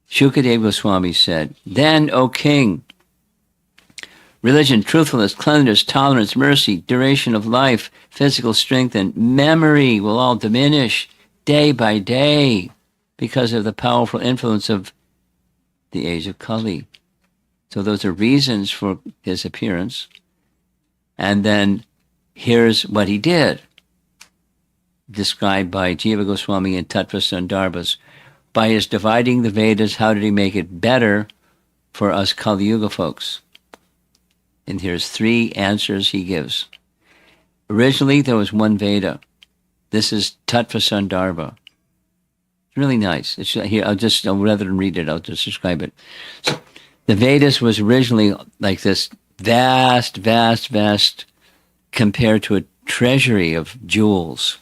Shukadeva Goswami said, "Then, O king, religion, truthfulness, cleanliness, tolerance, mercy, duration of life, physical strength, and memory will all diminish day by day because of the powerful influence of the age of Kali." So those are reasons for his appearance. And then here's what he did, described by Jiva Goswami and Tattva Sandarbhas. By his dividing the Vedas, how did he make it better for us Kali Yuga folks? And here's 3 answers he gives. Originally, there was one Veda. This is Tattva Sandarbha. It's really nice. It's here. Rather than read it, I'll just describe it. So, the Vedas was originally like this vast, vast, vast, compared to a treasury of jewels.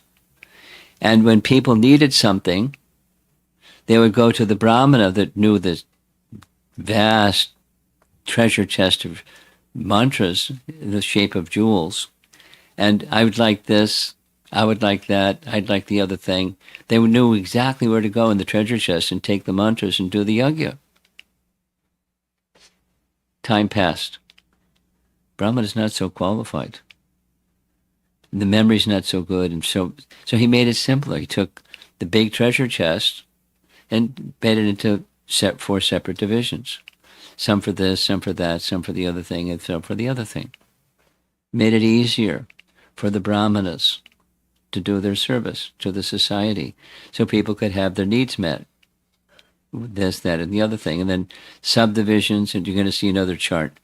And when people needed something, they would go to the Brahmana that knew this vast treasure chest of mantras in the shape of jewels. And I would like this, I would like that, I'd like the other thing. They knew exactly where to go in the treasure chest and take the mantras and do the yajna. Time passed. Brahman is not so qualified. The memory's not so good, and so he made it simpler. He took the big treasure chest and made it into 4 separate divisions. Some for this, some for that, some for the other thing, and some for the other thing. Made it easier for the brahmanas to do their service to the society, so people could have their needs met. This, that, and the other thing. And then subdivisions, and you're going to see another chart,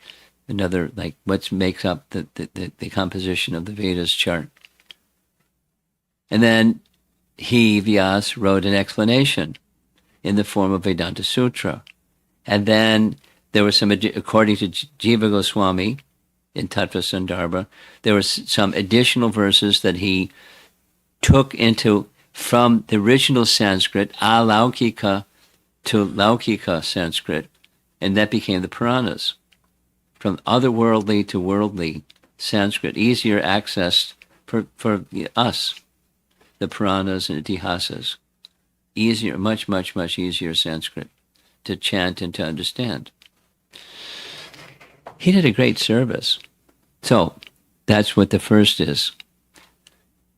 another, like, what makes up the composition of the Vedas chart. And then he, Vyas, wrote an explanation in the form of Vedanta Sutra. And then there were some, according to Jiva Goswami in Tattva Sandarbha, there were some additional verses that he took into from the original Sanskrit, Alaukika to Laukika Sanskrit, and that became the Puranas. From otherworldly to worldly Sanskrit, easier accessed for us, the Puranas and Itihasas. Easier, much, much, much easier Sanskrit to chant and to understand. He did a great service. So that's what the first is.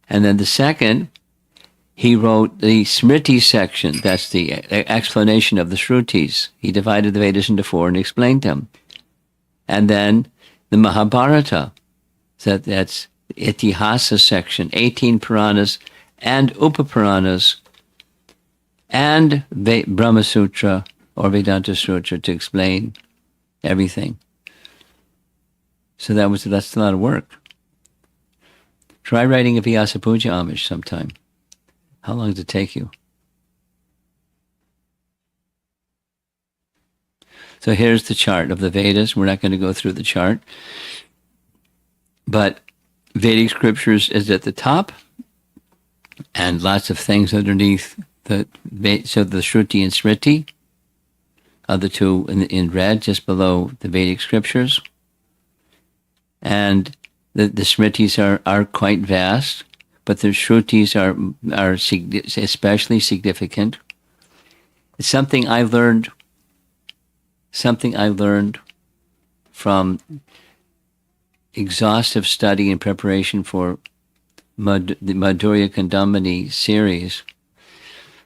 And then the second, he wrote the Smriti section. That's the explanation of the Shrutis. He divided the Vedas into four and explained them. And then the Mahabharata. So that's the Itihasa section, 18 Puranas and Upapuranas and Brahma Sutra or Vedanta Sutra to explain everything. So that's a lot of work. Try writing a Vyasa Puja homage sometime. How long does it take you? So here's the chart of the Vedas. We're not going to go through the chart. But Vedic scriptures is at the top and lots of things underneath. So the Shruti and Smriti are the two in red just below the Vedic scriptures. And the Smritis are quite vast, but the Shrutis are especially significant. It's something I learned from exhaustive study and preparation for the Madhurya Kandamani series.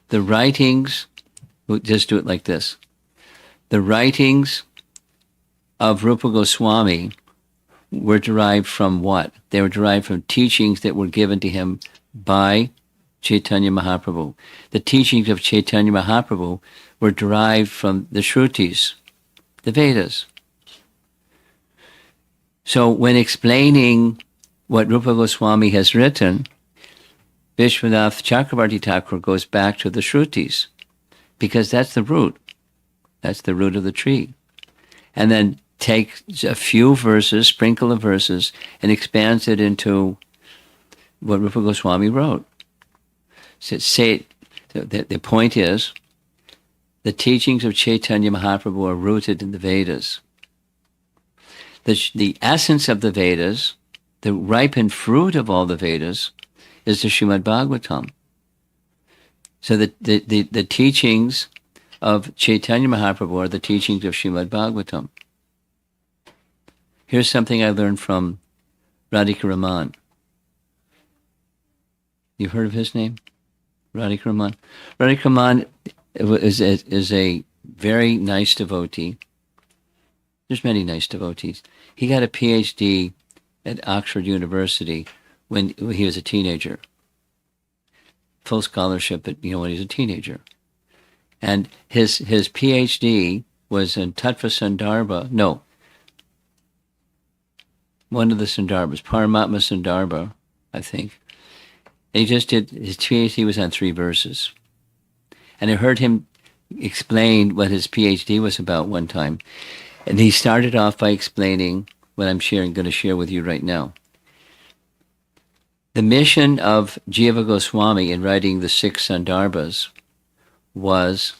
The writings, we'll just do it like this. The writings of Rupa Goswami were derived from what? They were derived from teachings that were given to him by Chaitanya Mahaprabhu. The teachings of Chaitanya Mahaprabhu were derived from the Shrutis, the Vedas. So when explaining what Rupa Goswami has written, Vishwanath Chakravarti Thakur goes back to the Shrutis because that's the root. That's the root of the tree. And then take a few verses, sprinkle of verses, and expands it into what Rupa Goswami wrote. So the point is, the teachings of Chaitanya Mahaprabhu are rooted in the Vedas. The essence of the Vedas, the ripened fruit of all the Vedas, is the Srimad Bhagavatam. So the teachings of Chaitanya Mahaprabhu are the teachings of Srimad Bhagavatam. Here's something I learned from Radhika Raman. You've heard of his name? Radhika Raman. Radhika Raman is a very nice devotee. There's many nice devotees. He got a PhD at Oxford University when he was a teenager. Full scholarship, but when he was a teenager. And his PhD was in Tattva Sandarbha. No. One of the Sandarbhas, Paramatma Sandarbha, I think. And he just did, his PhD was on 3 verses. And I heard him explain what his PhD was about one time. And he started off by explaining what I'm going to share with you right now. The mission of Jiva Goswami in writing the 6 Sandarbhas was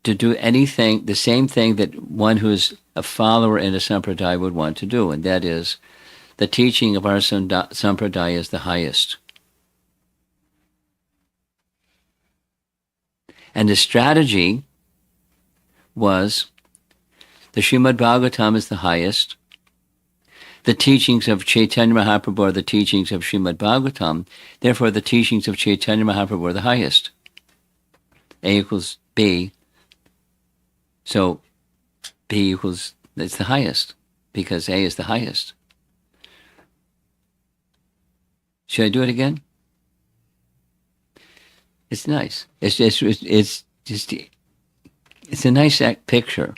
to do anything, the same thing that one who's a follower in a sampradaya would want to do, and that is the teaching of our sampradaya is the highest. And the strategy was the Srimad Bhagavatam is the highest. The teachings of Chaitanya Mahaprabhu are the teachings of Srimad Bhagavatam. Therefore, the teachings of Chaitanya Mahaprabhu are the highest. A equals B. So B equals, it's the highest because A is the highest. Should I do it again? It's nice. It's just a nice picture.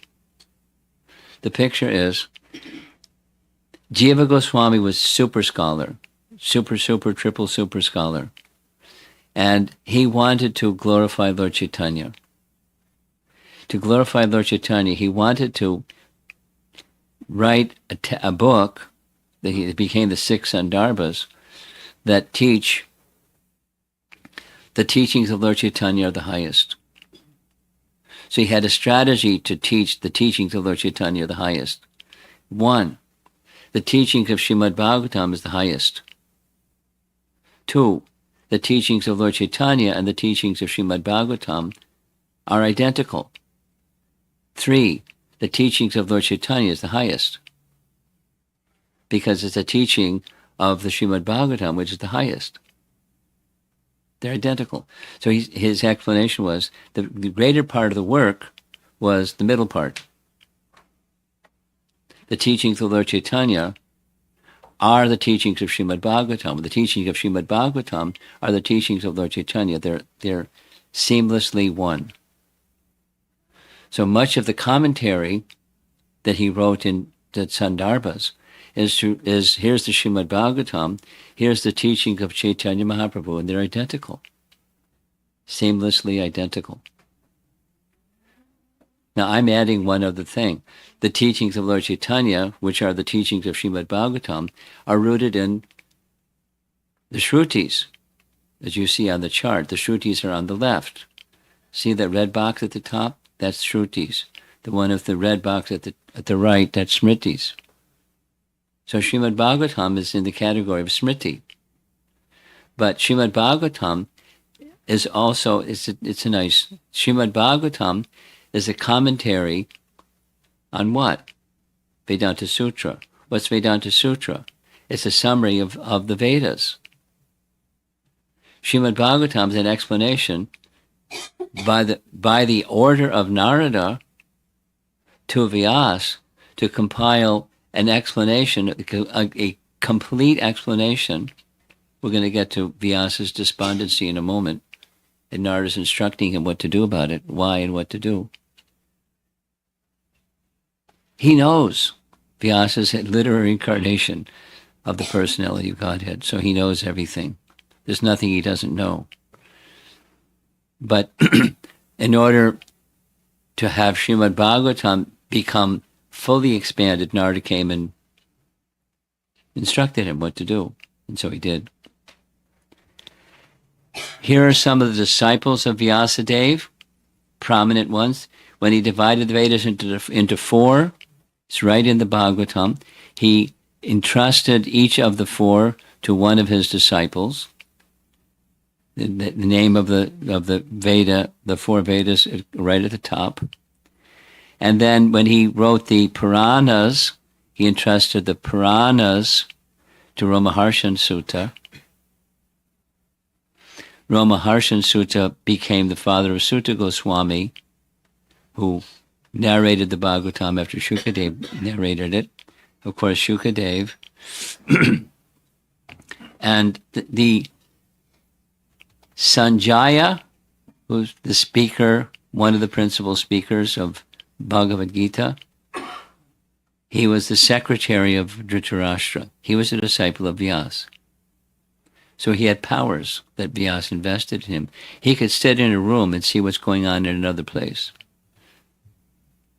The picture is Jiva Goswami was super scholar, super, triple super scholar. And he wanted to glorify Lord Chaitanya. To glorify Lord Chaitanya, he wanted to write a book that became the six Sandarbhas that teach the teachings of Lord Chaitanya are the highest. So he had a strategy to teach the teachings of Lord Chaitanya are the highest. One, the teachings of Srimad Bhagavatam is the highest. Two, the teachings of Lord Chaitanya and the teachings of Srimad Bhagavatam are identical. Three, the teachings of Lord Chaitanya is the highest, because it's a teaching of the Srimad Bhagavatam, which is the highest. They're identical. So his explanation was the greater part of the work was the middle part. The teachings of Lord Chaitanya are the teachings of Srimad Bhagavatam. The teachings of Srimad Bhagavatam are the teachings of Lord Chaitanya. They're seamlessly one. So much of the commentary that he wrote in the Sandarbhas is here's the Srimad Bhagavatam, here's the teaching of Chaitanya Mahaprabhu, and they're identical. Seamlessly identical. Now I'm adding one other thing. The teachings of Lord Chaitanya, which are the teachings of Srimad Bhagavatam, are rooted in the Shrutis. As you see on the chart, the Shrutis are on the left. See that red box at the top? That's Shrutis. The one with the red box at the right, that's Smritis. So Srimad Bhagavatam is in the category of Smriti. But Srimad Bhagavatam is also, Srimad Bhagavatam is a commentary on what? Vedanta Sutra. What's Vedanta Sutra? It's a summary of the Vedas. Srimad Bhagavatam is an explanation by the order of Narada to Vyas to compile an explanation, a complete explanation. We're going to get to Vyasa's despondency in a moment, and Narada's instructing him what to do about it, why and what to do. He knows Vyasa's literary incarnation of the personality of Godhead, so he knows everything. There's nothing he doesn't know. But in order to have Srimad Bhagavatam become fully expanded, Narada came and instructed him what to do, and so he did. Here are some of the disciples of Vyasadeva, prominent ones. When he divided the Vedas into four, it's right in the Bhagavatam, he entrusted each of the four to one of his disciples. The name of the Veda, the four Vedas, right at the top. And then when he wrote the Puranas, he entrusted the Puranas to Ramaharshan Sutta. Ramaharshan Sutta became the father of Sutta Goswami, who narrated the Bhagavatam after Shukadev narrated it. Of course, Shukadev. And the Sanjaya, who's the speaker, one of the principal speakers of Bhagavad Gita, he was the secretary of Dhritarashtra. He was a disciple of Vyasa. So he had powers that Vyasa invested in him. He could sit in a room and see what's going on in another place.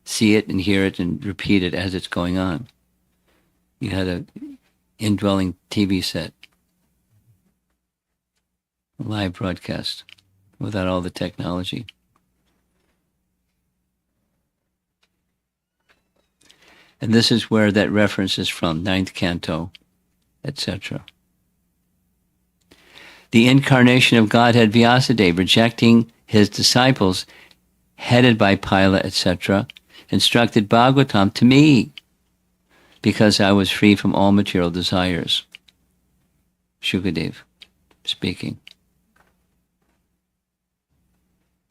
See it and hear it and repeat it as it's going on. You had an indwelling TV set. Live broadcast without all the technology. And this is where that reference is from, 9th canto, etc. The incarnation of Godhead Vyasadeva, rejecting his disciples, headed by Pila, etc., instructed Bhagavatam to me, because I was free from all material desires. Shukadev speaking.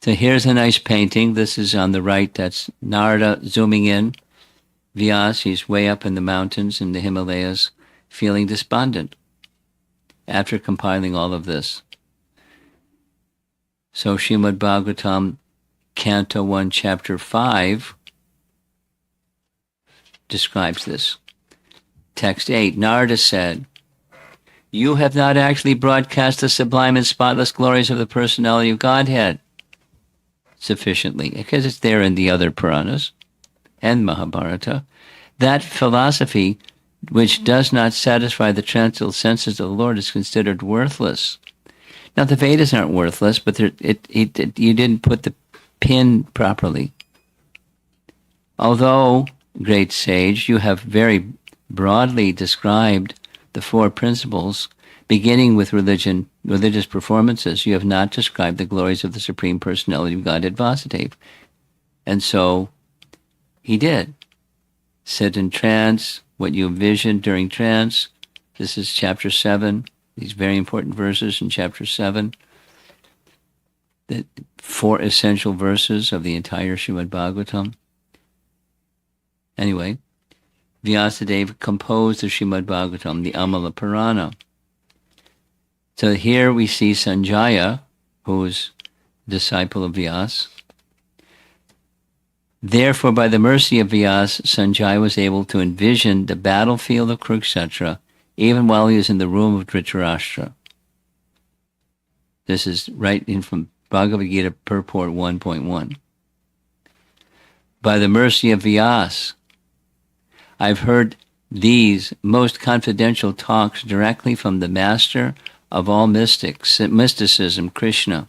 So here's a nice painting. This is on the right. That's Narada zooming in. Vyasa, he's way up in the mountains in the Himalayas, feeling despondent after compiling all of this. So Srimad Bhagavatam, Canto 1, Chapter 5, describes this. Text 8, Narada said, you have not actually broadcast the sublime and spotless glories of the personality of Godhead sufficiently, because it's there in the other Puranas and Mahabharata. That philosophy, which does not satisfy the transcendental senses of the Lord, is considered worthless. Now, the Vedas aren't worthless, but you didn't put the pin properly. Although, great sage, you have very broadly described the four principles, beginning with religious performances, you have not described the glories of the Supreme Personality of Godhead Vyasadeva. And so, he did. Sit in trance, what you envisioned during trance. This is chapter 7. These very important verses in chapter 7. The 4 essential verses of the entire Srimad Bhagavatam. Anyway, Vyasadeva composed the Srimad Bhagavatam, the Amala Purana. So here we see Sanjaya, who's disciple of Vyasa. Therefore, by the mercy of Vyasa, Sanjaya was able to envision the battlefield of Kurukshetra even while he was in the room of Dhritarashtra. This is right in from Bhagavad Gita Purport 1.1. By the mercy of Vyasa, I've heard these most confidential talks directly from the master of all mysticism, Krishna,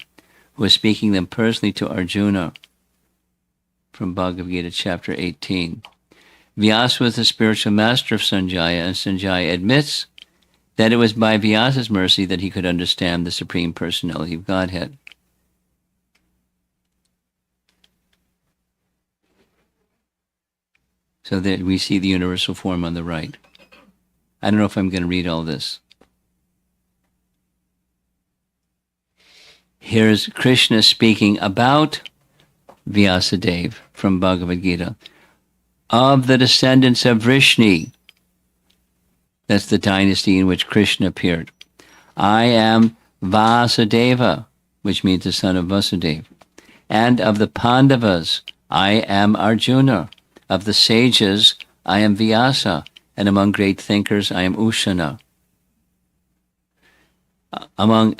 who was speaking them personally to Arjuna, from Bhagavad Gita chapter 18. Vyasa was the spiritual master of Sanjaya, and Sanjaya admits that it was by Vyasa's mercy that he could understand the Supreme Personality of Godhead. So that we see the universal form on the right. I don't know if I'm going to read all this. Here's Krishna speaking about Vyasadeva from Bhagavad Gita. Of the descendants of Vrishni, that's the dynasty in which Krishna appeared, I am Vasudeva, which means the son of Vasudeva. And of the Pandavas, I am Arjuna. Of the sages, I am Vyasa. And among great thinkers, I am Ushana. Among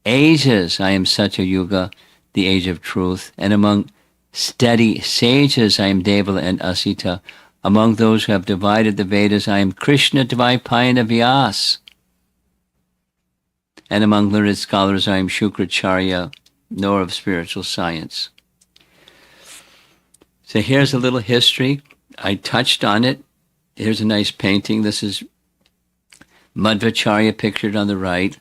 ages, I am Satyayuga, the age of truth. And among steady sages, I am Devala and Asita. Among those who have divided the Vedas, I am Krishna Dvaipayana Vyas. And among learned scholars, I am Shukracharya, knower of spiritual science. So here's a little history. I touched on it. Here's a nice painting. This is Madhvacharya pictured on the right.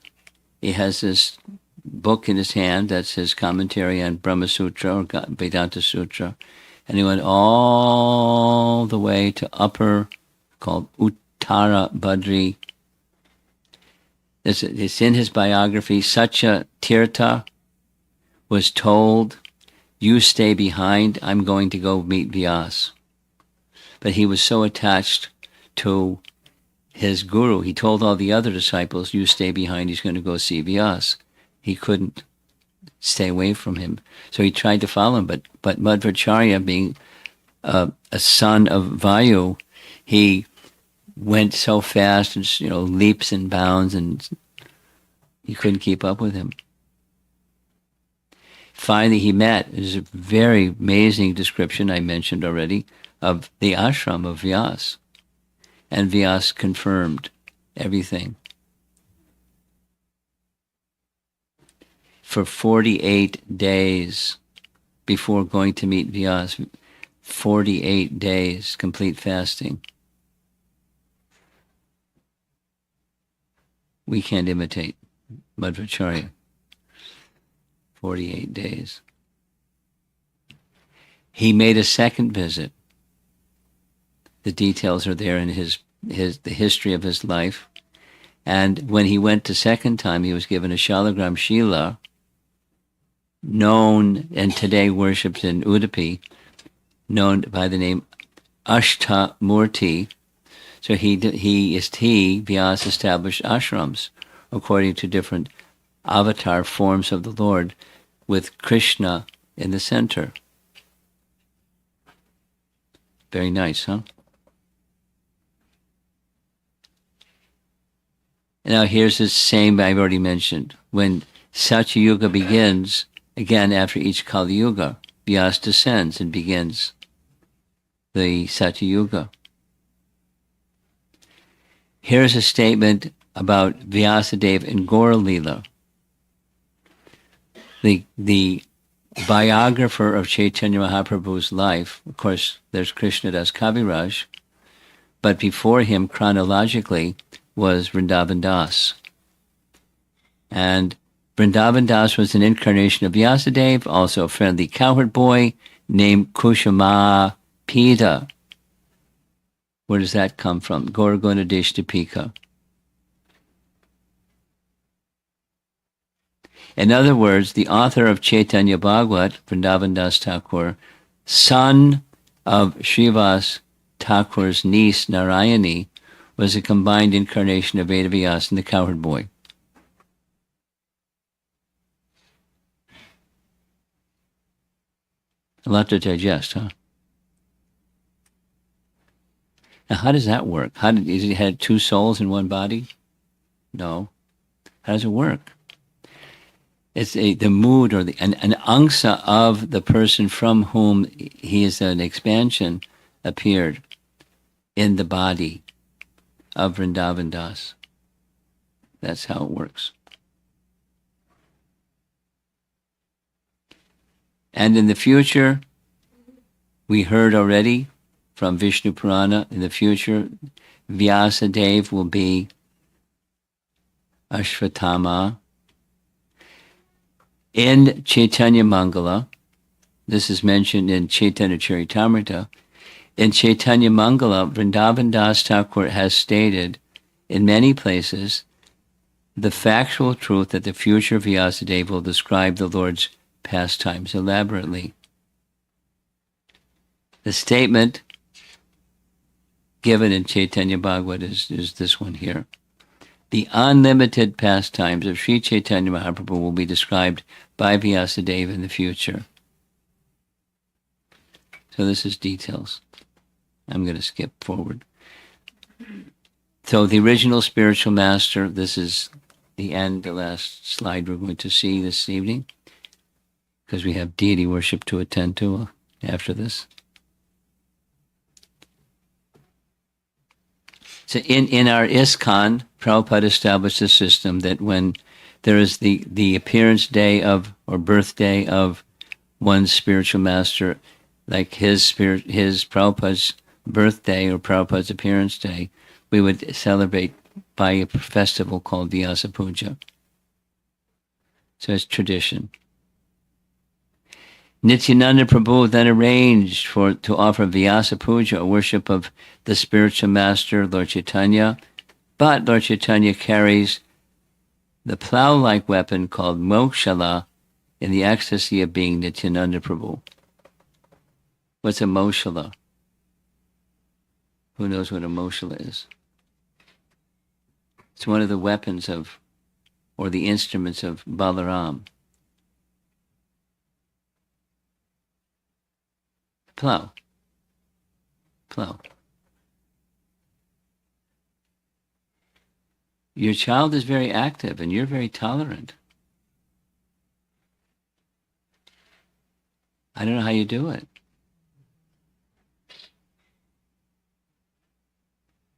He has this book in his hand. That's his commentary on Brahma Sutra or Vedanta Sutra. And he went all the way to upper, called Uttara Badri. It's in his biography. Satya Tirtha was told, you stay behind, I'm going to go meet Vyasa. But he was so attached to his guru, he told all the other disciples, you stay behind, he's going to go see Vyasa. He couldn't stay away from him. So he tried to follow him, but Madhvacharya, being a son of Vayu, he went so fast and leaps and bounds, and he couldn't keep up with him. Finally, he met, there's a very amazing description I mentioned already, of the ashram of Vyasa. And Vyasa confirmed everything. For 48 days before going to meet Vyasa, 48 days, complete fasting. We can't imitate Madhvacharya. 48 days. He made a second visit. The details are there in the history of his life. And when he went the second time, he was given a Shalagram Shila, known and today worshipped in Udupi, known by the name Ashta Murti. So Vyasa established ashrams according to different avatar forms of the Lord, with Krishna in the center. Very nice, huh? Now here's the same I've already mentioned. When Satya Yuga begins, again after each Kali Yuga, Vyasa descends and begins the Satya Yuga. Here's a statement about Vyasadeva and Gaura Lila. The biographer of Chaitanya Mahaprabhu's life, of course, there's Krishnadas Kaviraj, but before him, chronologically, was Vrindavan Das. And Vrindavan Das was an incarnation of Vyasadeva, also a friendly cowherd boy named Kushama Pita. Where does that come from? Gorgona Deshtapika. In other words, the author of Chaitanya Bhagavat, Vrindavan Das Thakur, son of Srivas Thakur's niece Narayani, was a combined incarnation of Vedavyas and the cowherd boy. A lot to digest, huh? Now, how does that work? Is it had two souls in one body? No. How does it work? It's the mood or an angsa of the person from whom he is an expansion appeared in the body of Vrindavan Das. That's how it works. And in the future, we heard already from Vishnu Purana, in the future, Vyasadeva will be Ashvatthama. In Chaitanya Mangala, this is mentioned in Chaitanya Charitamrita, in Chaitanya Mangala, Vrindavan Das Thakur has stated in many places the factual truth that the future Vyasadeva will describe the Lord's pastimes elaborately. The statement given in Chaitanya Bhagavat is this one here. The unlimited pastimes of Sri Chaitanya Mahaprabhu will be described by Vyasadeva in the future. So this is details. I'm going to skip forward. So the original spiritual master, this is the end, the last slide we're going to see this evening, because we have deity worship to attend to after this. So in our ISKCON, Prabhupada established a system that when there is the appearance day of, or birthday of one's spiritual master, like his Prabhupada's birthday or Prabhupada's appearance day, we would celebrate by a festival called Vyasa Puja. So it's tradition. Nityananda Prabhu then arranged to offer Vyasa Puja, a worship of the spiritual master, Lord Chaitanya, but Lord Chaitanya carries the plow-like weapon called Mokshala in the ecstasy of being Nityananda Prabhu. What's a Mokshala? Who knows what a Mokshala is? It's one of the weapons of, or the instruments of Balaram. Plow. Your child is very active and you're very tolerant. I don't know how you do it.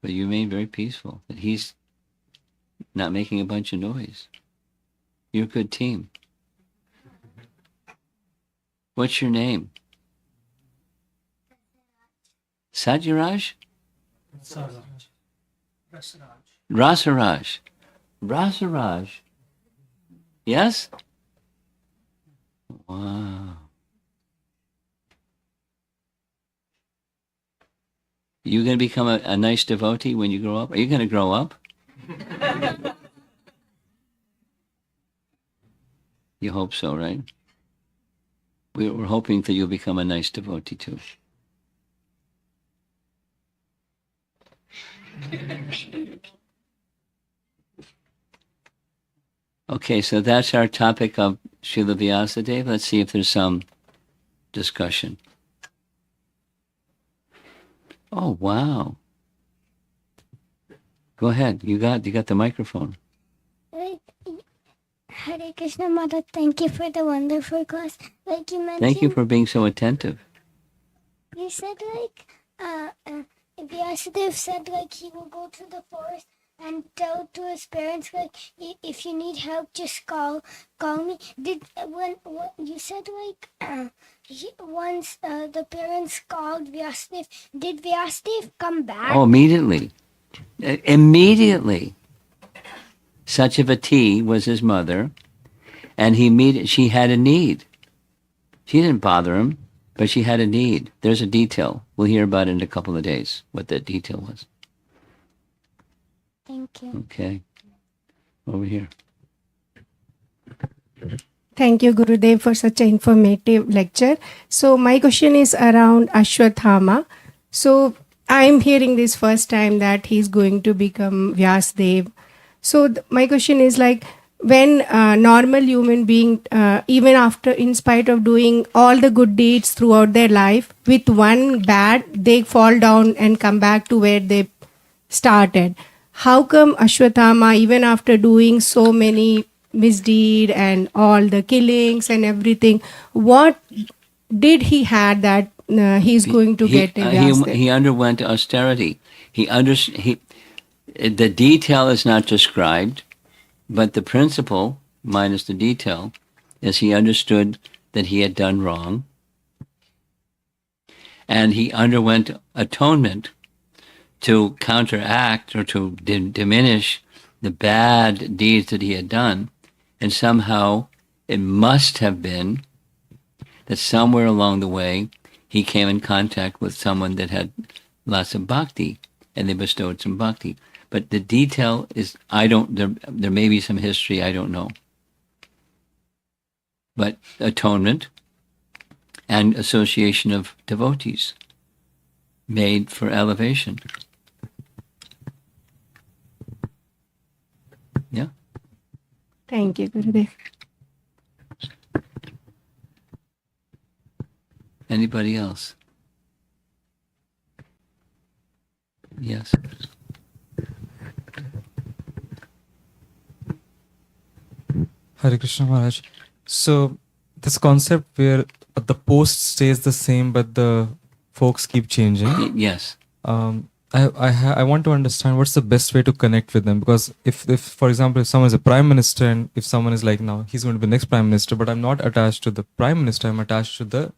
But you remain very peaceful. That he's not making a bunch of noise. You're a good team. What's your name? Satyaraj? Rasaraj. Rasaraj. Yes? Wow. You going to become a nice devotee when you grow up? Are you going to grow up? You hope so, right? We're hoping that you'll become a nice devotee too. Okay, so that's our topic of Srila Vyasadeva. Let's see if there's some discussion. Oh, wow. Go ahead. You got the microphone. Like, Hare Krishna Mother, thank you for the wonderful class. Like you mentioned, Thank you for being so attentive. you said like Vyasadeva said like he will go to the forest and tell to his parents like if you need help just call me. Did when you said like once the parents called Vyasadeva, did Vyasadeva come back? Oh, immediately. Immediately. Satyavati was his mother, and she had a need. She didn't bother him, but she had a need. There's a detail. We'll hear about it in a couple of days, what that detail was. Thank you. Okay. Over here. Thank you, Gurudev, for such an informative lecture. So my question is around Ashwatthama. So I'm hearing this first time that he's going to become Vyasadeva. So my question is like, when a normal human being, even after, in spite of doing all the good deeds throughout their life, with one bad, they fall down and come back to where they started. How come Ashwatthama, even after doing so many misdeed and all the killings and everything, what did he had that he's going to get a Vyasadeva? He underwent austerity. The detail is not described, but the principle, minus the detail, is he understood that he had done wrong, and he underwent atonement to counteract or to diminish the bad deeds that he had done. And somehow it must have been that somewhere along the way he came in contact with someone that had lots of bhakti, and they bestowed some bhakti. But the detail is, there may be some history, I don't know. But atonement and association of devotees made for elevation. Yeah? Thank you, Gurudev. Anybody else? Yes. Hare Krishna Maharaj. So this concept where the post stays the same but the folks keep changing. Yes. I want to understand what's the best way to connect with them, because if for example if someone is a prime minister and if someone is like, now he's going to be next prime minister, but I'm not attached to the prime minister, I'm attached to the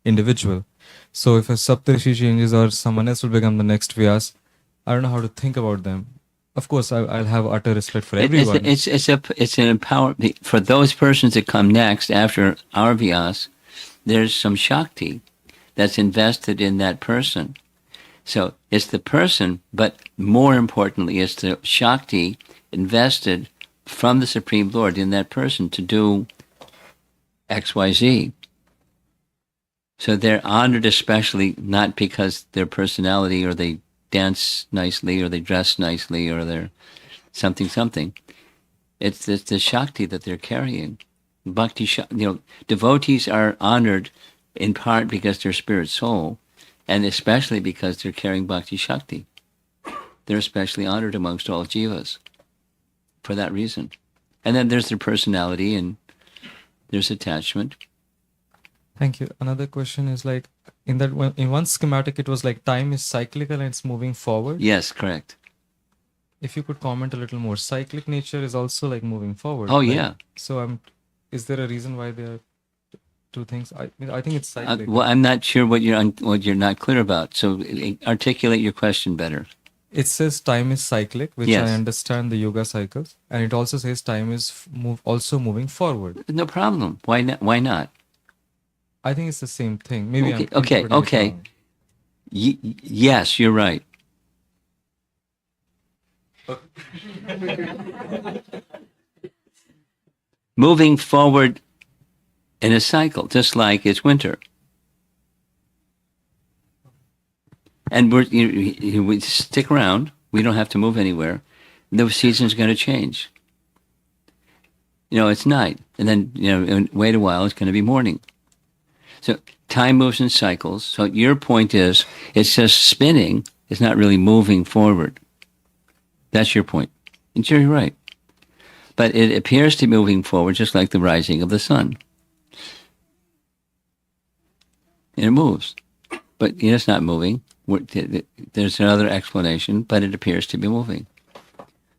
individual. So if a Saptarishi changes or someone else will become the next Vyas, I don't know how to think about them. Of course, I'll have utter respect for everyone. It's an empowerment for those persons that come next after our Vyas. There's some Shakti that's invested in that person. So it's the person, but more importantly, it's the Shakti invested from the Supreme Lord in that person to do X, Y, Z. So they're honored especially not because their personality or they dance nicely or they dress nicely or they're something. It's the Shakti that they're carrying. Bhakti, devotees are honored in part because they're spirit soul, and especially because they're carrying Bhakti Shakti. They're especially honored amongst all jivas for that reason. And then there's their personality and there's attachment. Thank you. Another question is like, in one schematic it was like time is cyclical and it's moving forward. Yes, correct. If you could comment a little more, cyclic nature is also like moving forward. Oh, like, yeah. So is there a reason why there are two things? I think it's cyclic. Well, I'm not sure what you're not clear about. So articulate your question better. It says time is cyclic, which Yes. I understand the yoga cycles, and it also says time is also moving forward. No problem. Why not? Why not? I think it's the same thing. Maybe I'm Okay. interpreting it wrong. Yes, you're right. Moving forward in a cycle, just like it's winter. And we stick around. We don't have to move anywhere. The season's going to change. It's night. And then, and wait a while, it's going to be morning. So time moves in cycles. So your point is, it's just spinning. It's not really moving forward. That's your point. And you're right. But it appears to be moving forward just like the rising of the sun. And it moves. But it's not moving. There's another explanation, but it appears to be moving.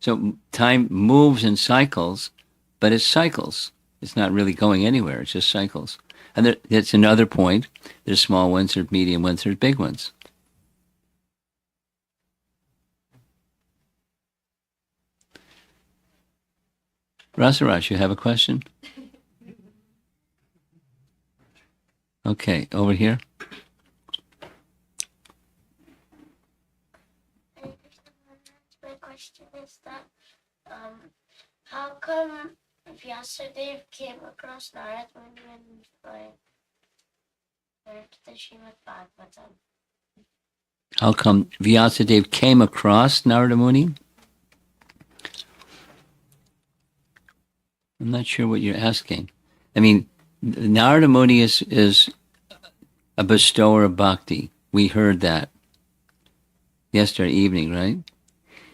So time moves in cycles, but it's cycles. It's not really going anywhere. It's just cycles. And that's another point. There's small ones, there's medium ones, there's big ones. Rasaraj, you have a question? Okay, over here. My question is that how come Vyasadeva came across Narad Muni when read the Srimad Bhagavatam? How come Vyasadeva came across Narada Muni? I'm not sure what you're asking. I mean, Narada Muni is a bestower of bhakti. We heard that yesterday evening, right?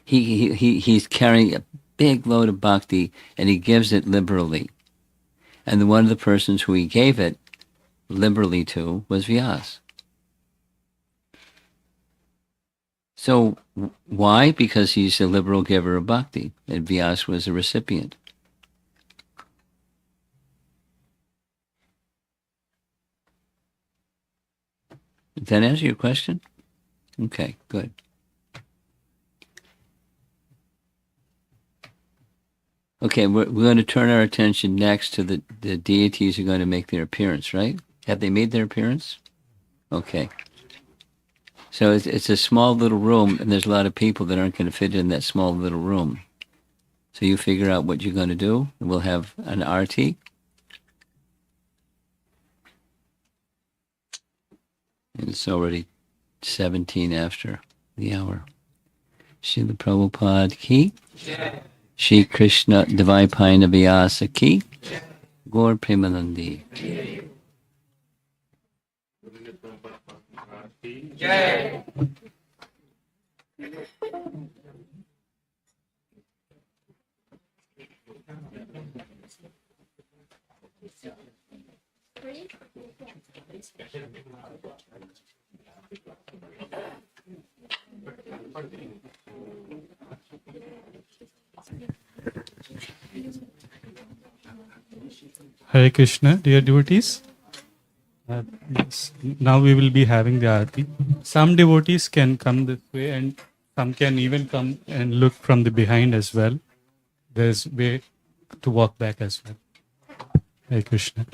He's carrying a big load of bhakti, and he gives it liberally. And one of the persons who he gave it liberally to was Vyas. So why? Because he's a liberal giver of bhakti, and Vyas was a recipient. Did that answer your question? Okay, good. Okay, we're going to turn our attention next to the deities who are going to make their appearance, right? Have they made their appearance? Okay. So it's a small little room, and there's a lot of people that aren't going to fit in that small little room. So you figure out what you're going to do, and we'll have an arti. And it's already 17 after the hour. Srila Prabhupada ki. Shri Krishna-Vyasadeva ki. Gaur Premanandi. Hare Krishna, dear devotees. Yes. Now we will be having the Aarti. Some devotees can come this way and some can even come and look from the behind as well. There's way to walk back as well. Hare Krishna.